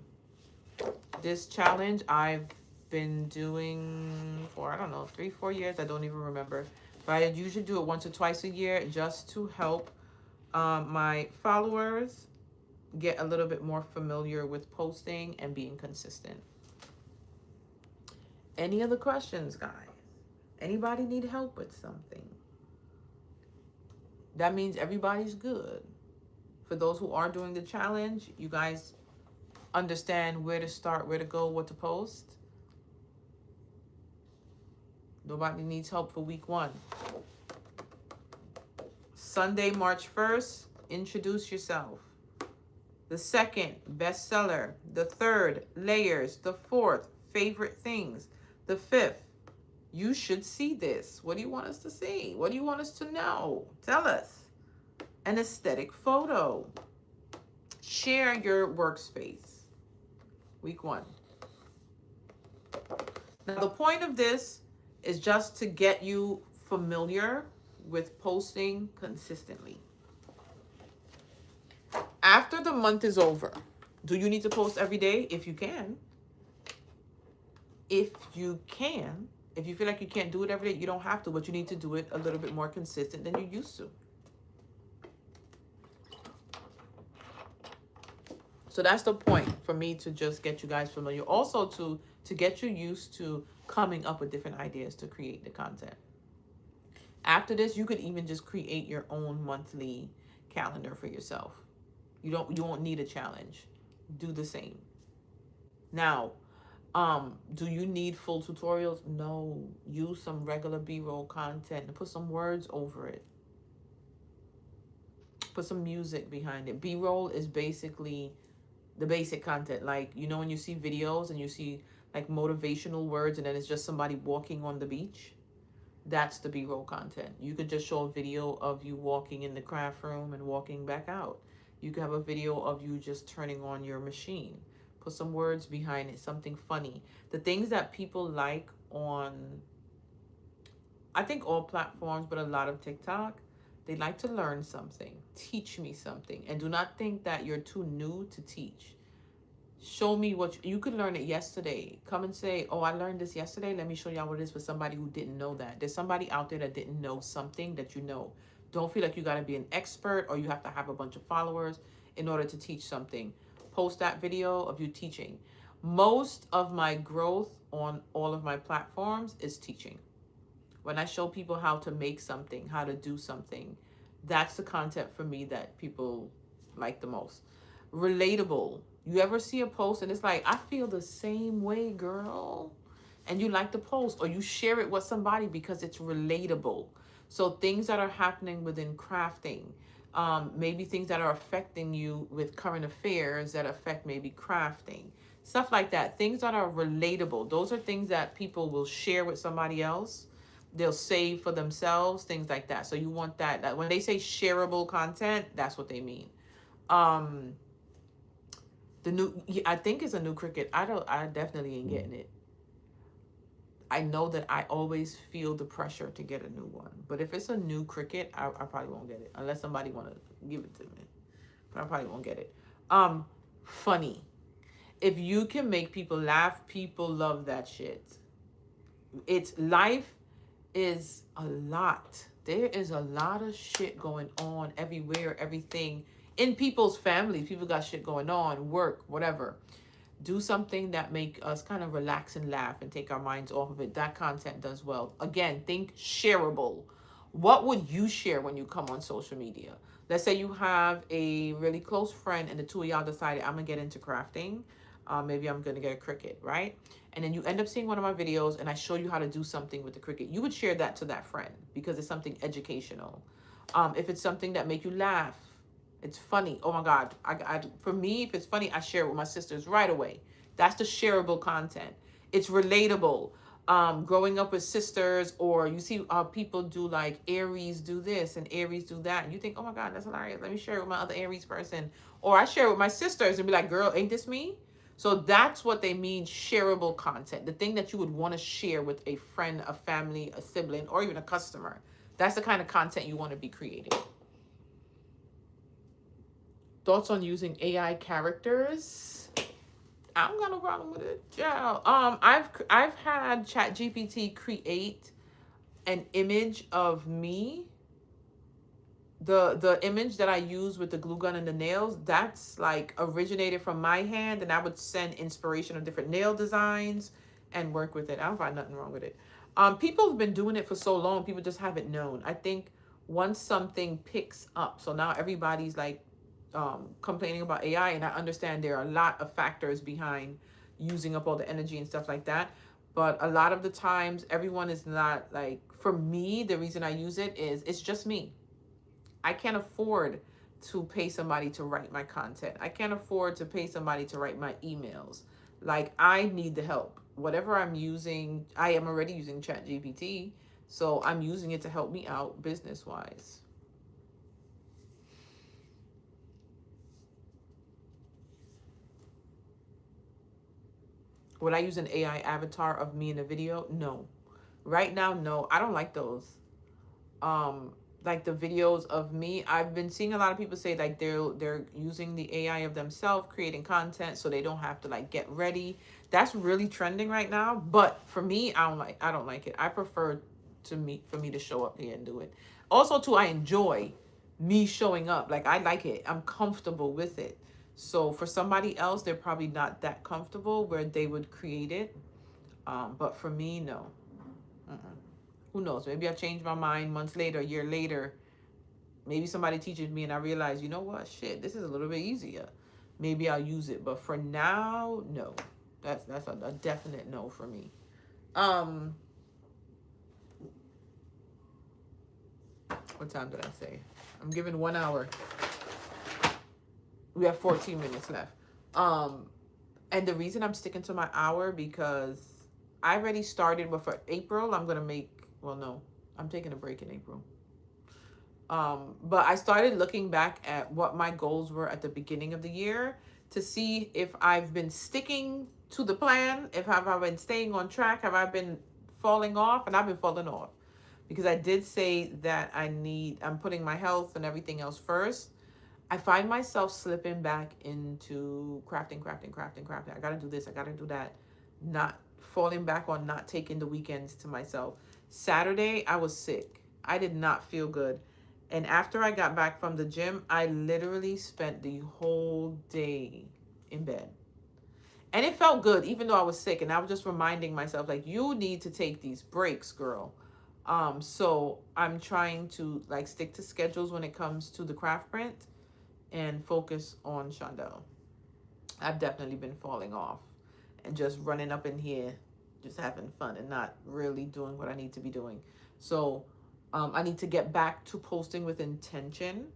This challenge I've been doing for, I don't know, 3-4 years. I don't even remember. But I usually do it once or twice a year just to help my followers get a little bit more familiar with posting and being consistent. Any other questions, guys? Anybody need help with something? That means everybody's good. For those who are doing the challenge, you guys understand where to start, where to go, what to post. Nobody needs help for week 1. Sunday, March 1st, introduce yourself. The 2nd, bestseller. The 3rd, layers. The 4th, favorite things. The 5th, you should see this. What do you want us to see? What do you want us to know? Tell us. An aesthetic photo. Share your workspace. Week 1. Now, the point of this is just to get you familiar with posting consistently. After the month is over, do you need to post every day? If you can. If you can. If you feel like you can't do it every day, you don't have to, but you need to do it a little bit more consistent than you used to. So that's the point for me, to just get you guys familiar. Also to get you used to coming up with different ideas to create the content. After this, you could even just create your own monthly calendar for yourself. You won't need a challenge. Do the same. Now, do you need full tutorials? No. Use some regular B-roll content and put some words over it. Put some music behind it. B-roll is basically the basic content. Like, you know, when you see videos and you see like motivational words and then it's just somebody walking on the beach, that's the B-roll content. You could just show a video of you walking in the craft room and walking back out. You could have a video of you just turning on your machine. Put some words behind it, something funny. The things that people like on, I think all platforms, but a lot of TikTok, they like to learn something. Teach me something. And do not think that you're too new to teach. Show me what you could learn it yesterday. Come and say, oh, I learned this yesterday. Let me show y'all what it is for somebody who didn't know that. There's somebody out there that didn't know something that you know. Don't feel like you got to be an expert or you have to have a bunch of followers in order to teach something. Post that video of you teaching. Most of my growth on all of my platforms is teaching. When I show people how to make something, how to do something, that's the content for me that people like the most. Relatable. You ever see a post and it's like, I feel the same way, girl. And you like the post or you share it with somebody because it's relatable. So things that are happening within crafting, maybe things that are affecting you with current affairs that affect maybe crafting, stuff like that. Things that are relatable. Those are things that people will share with somebody else. They'll save for themselves, things like that. So you want that when they say shareable content, that's what they mean. I think it's a new Cricut. I definitely ain't getting it. I know that I always feel the pressure to get a new one. But if it's a new Cricut, I probably won't get it. Unless somebody want to give it to me. But I probably won't get it. Funny. If you can make people laugh, people love that shit. Life is a lot. There is a lot of shit going on everywhere, everything. In people's families, people got shit going on, work, whatever. Do something that make us kind of relax and laugh and take our minds off of it. That content does well. Again, think shareable. What would you share when you come on social media? Let's say you have a really close friend and the two of y'all decided, I'm going to get into crafting. Maybe I'm going to get a Cricut, right? And then you end up seeing one of my videos and I show you how to do something with the Cricut. You would share that to that friend because it's something educational. If it's something that make you laugh, it's funny. Oh my God. For me, if it's funny, I share it with my sisters right away. That's the shareable content. It's relatable. Growing up with sisters, or you see people do like Aries do this and Aries do that. And you think, oh my God, that's hilarious. Let me share it with my other Aries person. Or I share it with my sisters and be like, girl, ain't this me? So that's what they mean, shareable content. The thing that you would want to share with a friend, a family, a sibling, or even a customer. That's the kind of content you want to be creating. Thoughts on using AI characters? I don't got no problem with it. Yeah. I've had ChatGPT create an image of me. The image that I use with the glue gun and the nails, that's like originated from my hand, and I would send inspiration of different nail designs and work with it. I don't find nothing wrong with it. People have been doing it for so long, people just haven't known. I think once something picks up, so now everybody's like complaining about AI, and I understand there are a lot of factors behind using up all the energy and stuff like that. But a lot of the times, everyone is not like, for me, the reason I use it is it's just me. I can't afford to pay somebody to write my content. I can't afford to pay somebody to write my emails. Like, I need the help. Whatever I'm using, I am already using ChatGPT, so I'm using it to help me out business wise. Would I use an AI avatar of me in a video? No. Right now, no. I don't like those. Like the videos of me, I've been seeing a lot of people say like they're using the AI of themselves creating content so they don't have to like get ready. That's really trending right now. But for me, I don't like it. I prefer for me to show up here and do it. Also too, I enjoy me showing up. Like, I like it. I'm comfortable with it. So for somebody else, they're probably not that comfortable where they would create it. But for me, no. Mm-mm. Who knows? Maybe I change my mind months later, a year later. Maybe somebody teaches me and I realize, you know what? Shit, this is a little bit easier. Maybe I'll use it. But for now, no. That's a definite no for me. What time did I say? I'm giving 1 hour. We have 14 minutes left. And the reason I'm sticking to my hour, because I already started, but for April, I'm gonna make, well, no, I'm taking a break in April. But I started looking back at what my goals were at the beginning of the year to see if I've been sticking to the plan, if have I been staying on track, have I been falling off, and I've been falling off. Because I did say that I'm putting my health and everything else first. I find myself slipping back into crafting. I gotta do this, I gotta do that. Not falling back on not taking the weekends to myself. Saturday, I was sick. I did not feel good. And after I got back from the gym, I literally spent the whole day in bed. And it felt good, even though I was sick. And I was just reminding myself, like, you need to take these breaks, girl. So I'm trying to like stick to schedules when it comes to the craft print and focus on Shondell. I've definitely been falling off and just running up in here, just having fun and not really doing what I need to be doing. So I need to get back to posting with intention.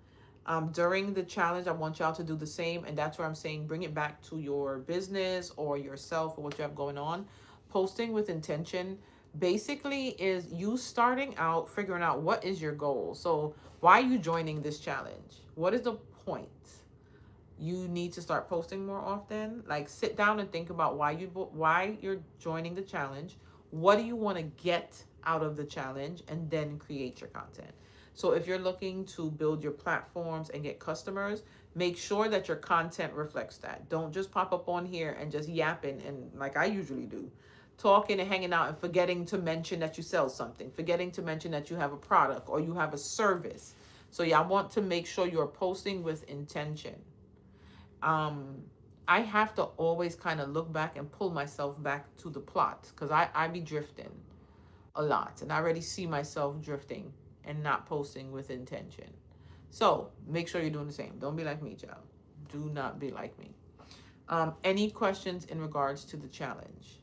During the challenge, I want y'all to do the same. And that's where I'm saying bring it back to your business or yourself or what you have going on. Posting with intention basically is you starting out, figuring out what is your goal. So why are you joining this challenge? What is the point? You need to start posting more often. Like, sit down and think about why you're joining the challenge. What do you want to get out of the challenge, and then create your content. So if you're looking to build your platforms and get customers, make sure that your content reflects that. Don't just pop up on here and just yapping, and like I usually do, talking and hanging out and forgetting to mention that you sell something, forgetting to mention that you have a product or you have a service. So yeah, I want to make sure you're posting with intention. I have to always kind of look back and pull myself back to the plot, because I be drifting a lot, and I already see myself drifting and not posting with intention. So make sure you're doing the same. Don't be like me, child. Do not be like me. Any questions in regards to the challenge?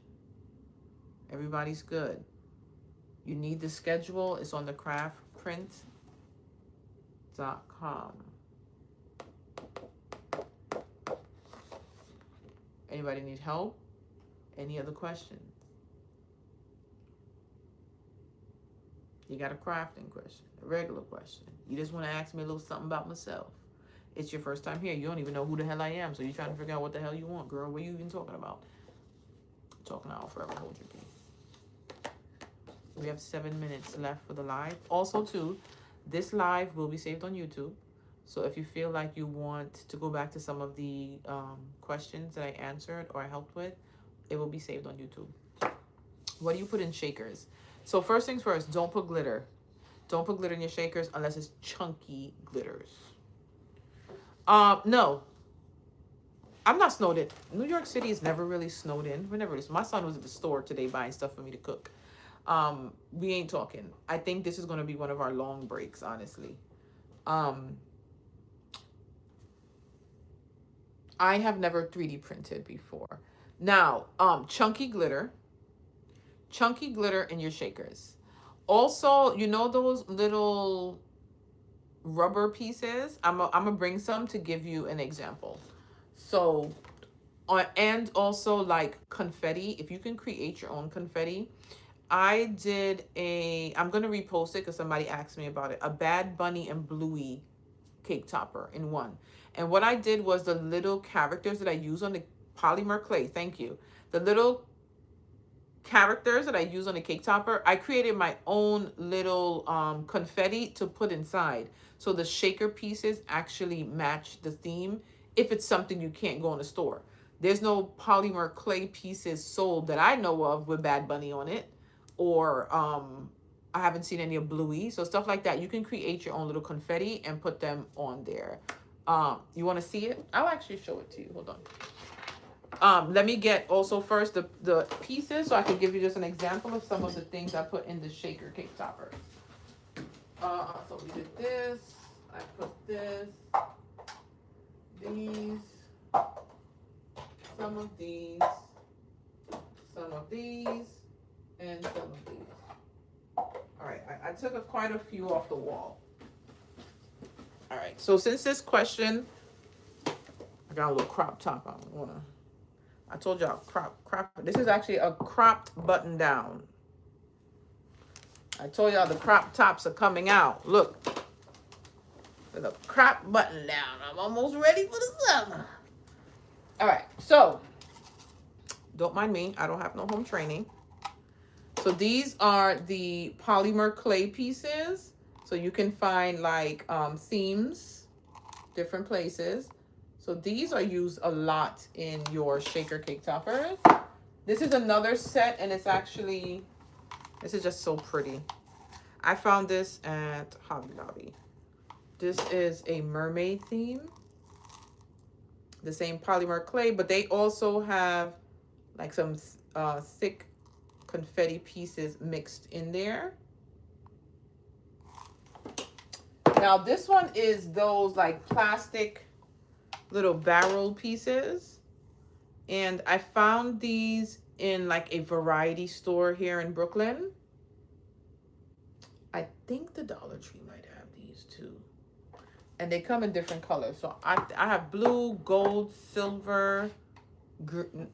Everybody's good. You need the schedule. It's on the craftprint.com. Anybody need help? Any other questions? You got a crafting question, a regular question. You just want to ask me a little something about myself. It's your first time here. You don't even know who the hell I am. So you're trying to figure out what the hell you want, girl. What are you even talking about? Talking, I'll forever hold your peace. We have 7 minutes left for the live. Also, too, this live will be saved on YouTube. So if you feel like you want to go back to some of the questions that I answered or I helped with, it will be saved on YouTube. What do you put in shakers? So first things first, don't put glitter. Don't put glitter in your shakers unless it's chunky glitters. No, I'm not snowed in. New York City is never really snowed in. We're never really. My son was at the store today buying stuff for me to cook. We ain't talking. I think this is going to be one of our long breaks, honestly. I have never 3D printed before. Now, chunky glitter in your shakers. Also, you know those little rubber pieces? I'm gonna bring some to give you an example. So, and also like confetti, if you can create your own confetti. I'm gonna repost it because somebody asked me about it. A Bad Bunny and Bluey cake topper in one. And what I did was the little characters that I use on the polymer clay, thank you. The little characters that I use on the cake topper, I created my own little confetti to put inside. So the shaker pieces actually match the theme if it's something you can't go in the store. There's no polymer clay pieces sold that I know of with Bad Bunny on it, or I haven't seen any of Bluey. So stuff like that, you can create your own little confetti and put them on there. You want to see it? I'll actually show it to you. Hold on. Let me get also first the pieces so I can give you just an example of some of the things I put in the shaker cake topper. So we did this. I put this, these, some of these, and some of these. All right, I took quite a few off the wall. All right, so since this question, I got a little crop top on. I told y'all crop. This is actually a cropped button down. I told y'all the crop tops are coming out. Look, with a crop button down. I'm almost ready for the summer. All right, so don't mind me. I don't have no home training. So these are the polymer clay pieces. So you can find like themes, different places. So these are used a lot in your shaker cake toppers. This is another set, and it's actually, this is just so pretty. I found this at Hobby Lobby. This is a mermaid theme. The same polymer clay, but they also have like some thick confetti pieces mixed in there. Now this one is those like plastic little barrel pieces, and I found these in like a variety store here in Brooklyn. I think the Dollar Tree might have these too, and they come in different colors. So I have blue, gold, silver, green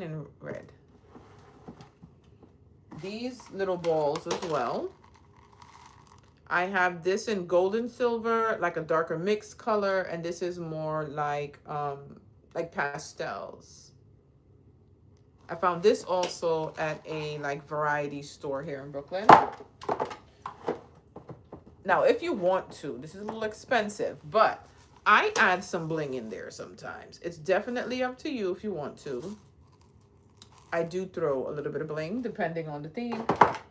and red. These little balls as well. I have this in gold and silver, like a darker mixed color, and this is more like pastels. I found this also at a like variety store here in Brooklyn. Now, if you want to, this is a little expensive, but I add some bling in there sometimes. It's definitely up to you if you want to. I do throw a little bit of bling depending on the theme.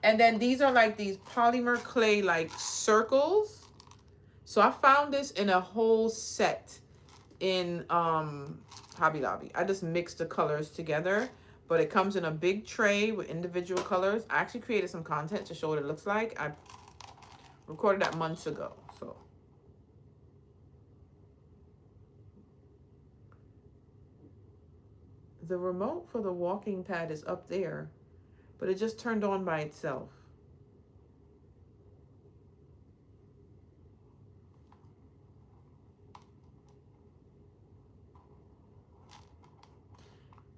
And then these are like these polymer clay like circles. So I found this in a whole set in Hobby Lobby. I just mixed the colors together, but it comes in a big tray with individual colors. I actually created some content to show what it looks like. I recorded that months ago. So the remote for the walking pad is up there, but it just turned on by itself.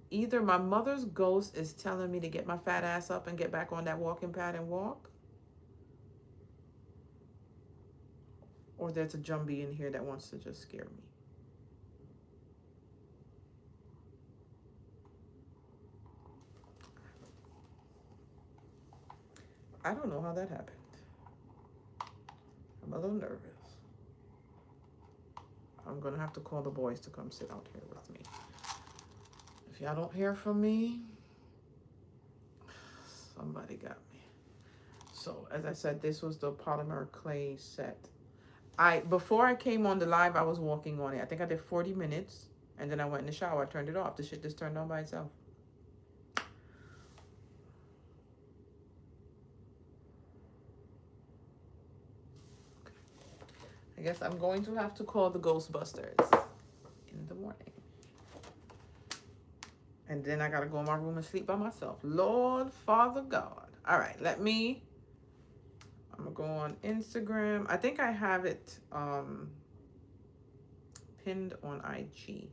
Either my mother's ghost is telling me to get my fat ass up and get back on that walking pad and walk, Or there's a Jumbie in here that wants to just scare me. I don't know how that happened. I'm a little nervous. I'm going to have to call the boys to come sit out here with me. If y'all don't hear from me, somebody got me. So, as I said, this was the polymer clay set. Before I came on the live, I was walking on it. I think I did 40 minutes, and then I went in the shower. I turned it off. The shit just turned on by itself. I guess I'm going to have to call the Ghostbusters in the morning. And then I got to go in my room and sleep by myself. Lord, Father God. All right, I'm going to go on Instagram. I think I have it pinned on IG.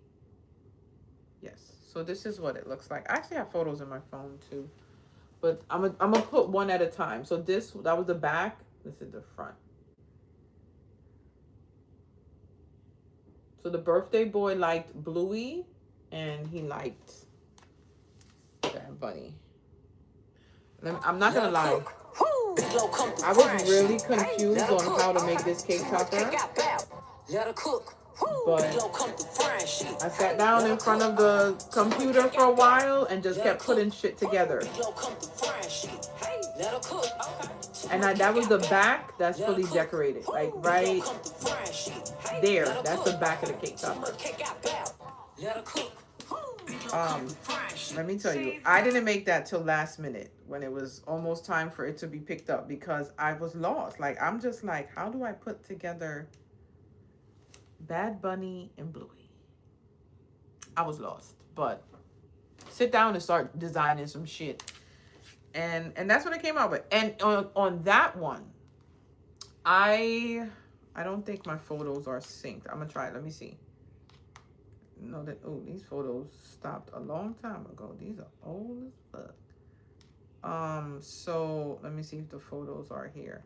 Yes. So this is what it looks like. I actually have photos in my phone too. But I'm going to put one at a time. So that was the back. This is the front. So the birthday boy liked Bluey, and he liked Bad Bunny. I'm not gonna lie, I was really confused on how to make this cake topper, but I sat down in front of the computer for a while and just kept putting shit together. And that was the back that's fully decorated, like right there. That's the back of the cake topper. Let me tell you, I didn't make that till last minute when it was almost time for it to be picked up because I was lost. Like, I'm just like, how do I put together Bad Bunny and Bluey? I was lost, but sit down and start designing some shit. And that's what I came out with. And on that one, I don't think my photos are synced. I'm gonna try it. Let me see. No, these photos stopped a long time ago. These are old as fuck. So let me see if the photos are here.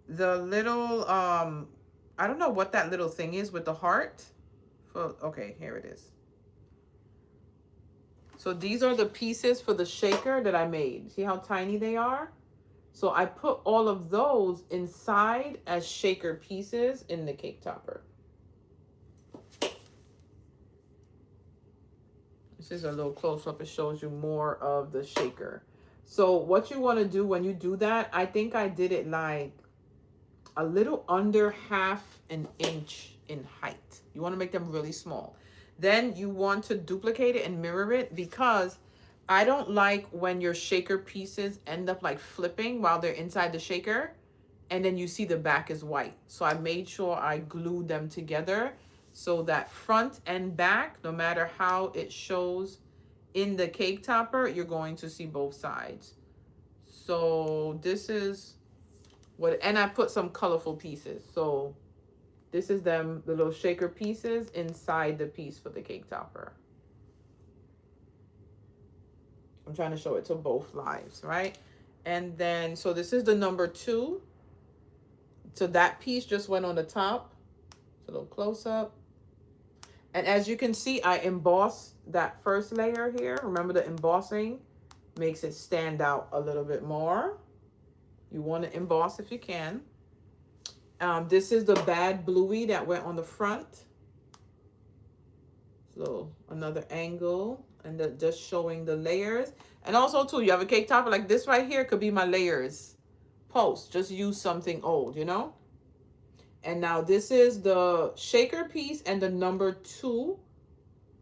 The little I don't know what that little thing is with the heart. Okay, here it is. So these are the pieces for the shaker that I made. See how tiny they are? So I put all of those inside as shaker pieces in the cake topper. This is a little close-up. It shows you more of the shaker. So what you want to do when you do that, I think I did it like a little under half an inch in height. You want to make them really small. Then you want to duplicate it and mirror it because I don't like when your shaker pieces end up like flipping while they're inside the shaker and then you see the back is white. So I made sure I glued them together so that front and back, no matter how it shows in the cake topper, you're going to see both sides. So this is and I put some colorful pieces. So this is the little shaker pieces inside the piece for the cake topper. I'm trying to show it to both lives, right? And then, so this is the number 2. So that piece just went on the top. It's a little close up. And as you can see, I embossed that first layer here. Remember, the embossing makes it stand out a little bit more. You want to emboss if you can. This is the Bad Bluey that went on the front. So another angle and just showing the layers. And also too, you have a cake topper like this right here could be my layers post. Just use something old, you know? And now this is the shaker piece and the number 2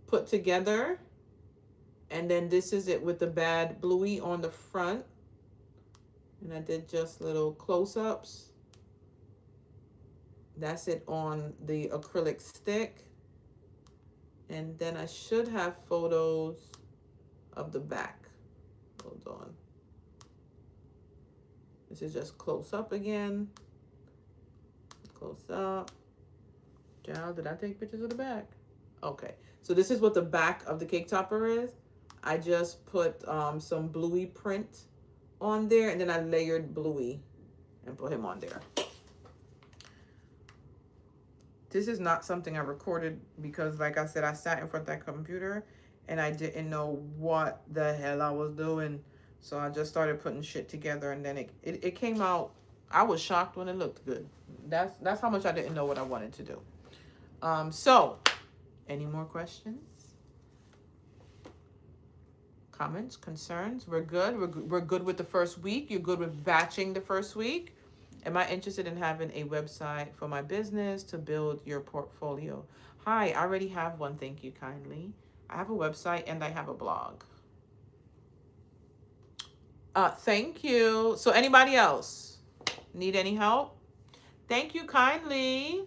put together. And then this is it with the Bad Bluey on the front. And I did just little close-ups. That's it on the acrylic stick. And then I should have photos of the back. Hold on. This is just close up again. Close up. Child, did I take pictures of the back? Okay. So this is what the back of the cake topper is. I just put some Bluey print on there, and then I layered Bluey and put him on there. This is not something I recorded because, like I said, I sat in front of that computer and I didn't know what the hell I was doing. So I just started putting shit together, and then it came out. I was shocked when it looked good. That's how much I didn't know what I wanted to do. So any more questions? Comments, concerns? We're good. We're good with the first week. You're good with batching the first week. Am I interested in having a website for my business to build your portfolio? Hi, I already have one. Thank you kindly. I have a website and I have a blog. Thank you. So anybody else need any help? Thank you kindly.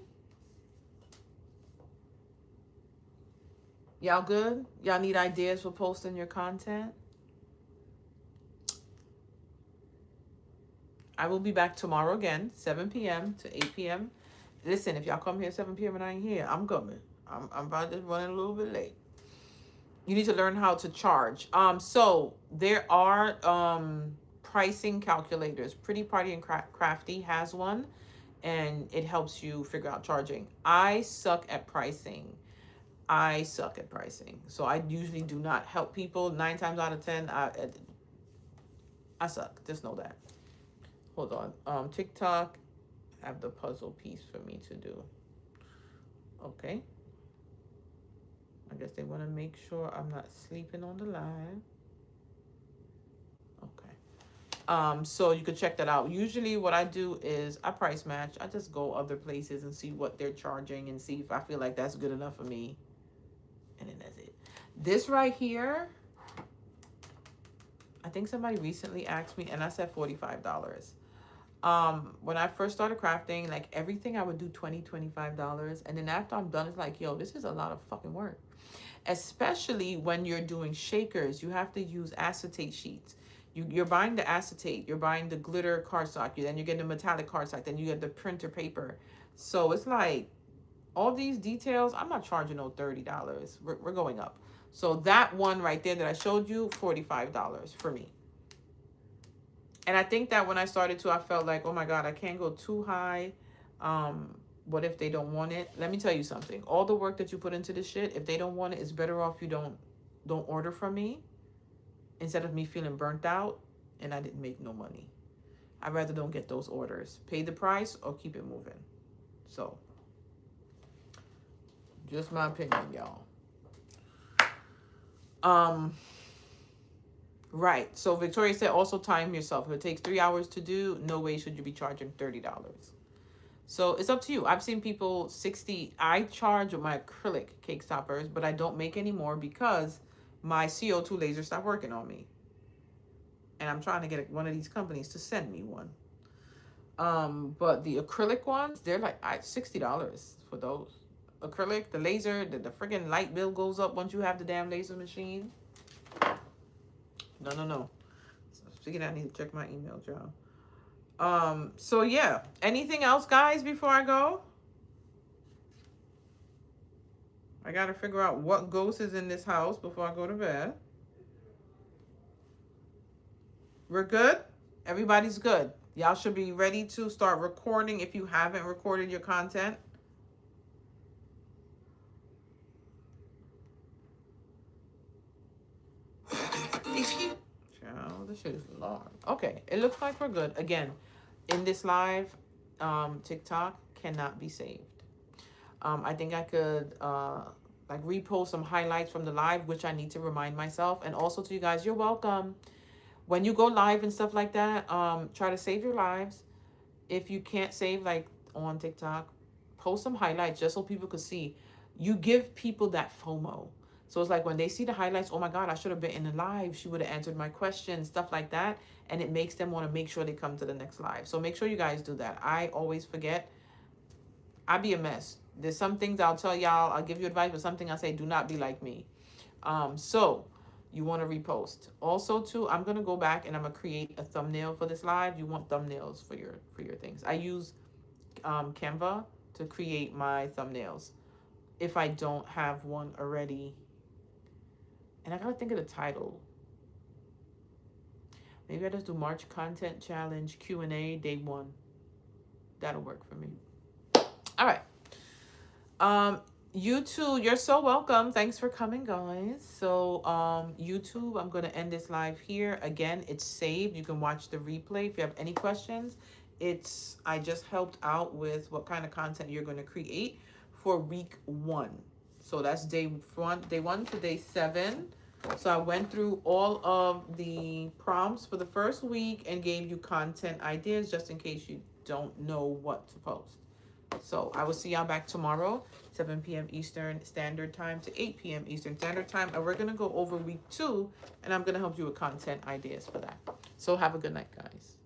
Y'all good? Y'all need ideas for posting your content? I will be back tomorrow again, 7 p.m. to 8 p.m. Listen, if y'all come here 7 p.m. and I ain't here, I'm coming. I'm about to run a little bit late. You need to learn how to charge. So there are pricing calculators. Pretty Party and Crafty has one, and it helps you figure out charging. I suck at pricing. So I usually do not help people. 9 times out of 10, I suck. Just know that. Hold on. TikTok, I have the puzzle piece for me to do. Okay. I guess they want to make sure I'm not sleeping on the live. Okay. So you can check that out. Usually what I do is I price match. I just go other places and see what they're charging and see if I feel like that's good enough for me. And then that's it. This right here, I think somebody recently asked me, and I said $45. When I first started crafting, like everything I would do $25. And then after I'm done, it's like, yo, this is a lot of fucking work. Especially when you're doing shakers, you have to use acetate sheets. You're buying the acetate, you're buying the glitter cardstock, then you're getting the metallic cardstock, then you get the printer paper. So it's like all these details, I'm not charging no $30. We're going up. So that one right there that I showed you, $45 for me. And I think that when I started to, I felt like, oh my God, I can't go too high. What if they don't want it? Let me tell you something. All the work that you put into this shit, if they don't want it, it's better off you don't order from me instead of me feeling burnt out and I didn't make no money. I'd rather don't get those orders. Pay the price or keep it moving. So, just my opinion, y'all. Right. So Victoria said also time yourself. If it takes 3 hours to do, no way should you be charging $30. So it's up to you. I've seen people 60. I charge with my acrylic cake stoppers, but I don't make any more because my CO2 laser stopped working on me. And I'm trying to get one of these companies to send me one. But the acrylic ones, they're like $60 for those. Acrylic, the laser, the freaking light bill goes up once you have the damn laser machine. No. So speaking of, I need to check my email, y'all. So yeah. Anything else, guys, before I go? I gotta figure out what ghost is in this house before I go to bed. We're good? Everybody's good. Y'all should be ready to start recording if you haven't recorded your content. Child, this shit is long. Okay, it looks like we're good. Again, in this live, TikTok cannot be saved. I think I could like repost some highlights from the live, which I need to remind myself. And also to you guys, you're welcome. When you go live and stuff like that, try to save your lives. If you can't save like on TikTok, post some highlights just so people could see. You give people that FOMO. So it's like when they see the highlights, oh my God, I should have been in the live. She would have answered my questions, stuff like that. And it makes them want to make sure they come to the next live. So make sure you guys do that. I always forget. I be a mess. There's some things I'll tell y'all, I'll give you advice, but something I say, do not be like me. So you want to repost. Also too, I'm going to go back and I'm going to create a thumbnail for this live. You want thumbnails for your things. I use Canva to create my thumbnails if I don't have one already. And I got to think of the title. Maybe I just do March Content Challenge Q&A Day 1. That'll work for me. All right. YouTube, you're so welcome. Thanks for coming, guys. So, YouTube, I'm going to end this live here. Again, it's saved. You can watch the replay if you have any questions. I just helped out with what kind of content you're going to create for week 1. So that's day 1 to day 7. So I went through all of the prompts for the first week and gave you content ideas just in case you don't know what to post. So I will see y'all back tomorrow, 7 p.m. Eastern Standard Time to 8 p.m. Eastern Standard Time. And we're going to go over week 2, and I'm going to help you with content ideas for that. So have a good night, guys.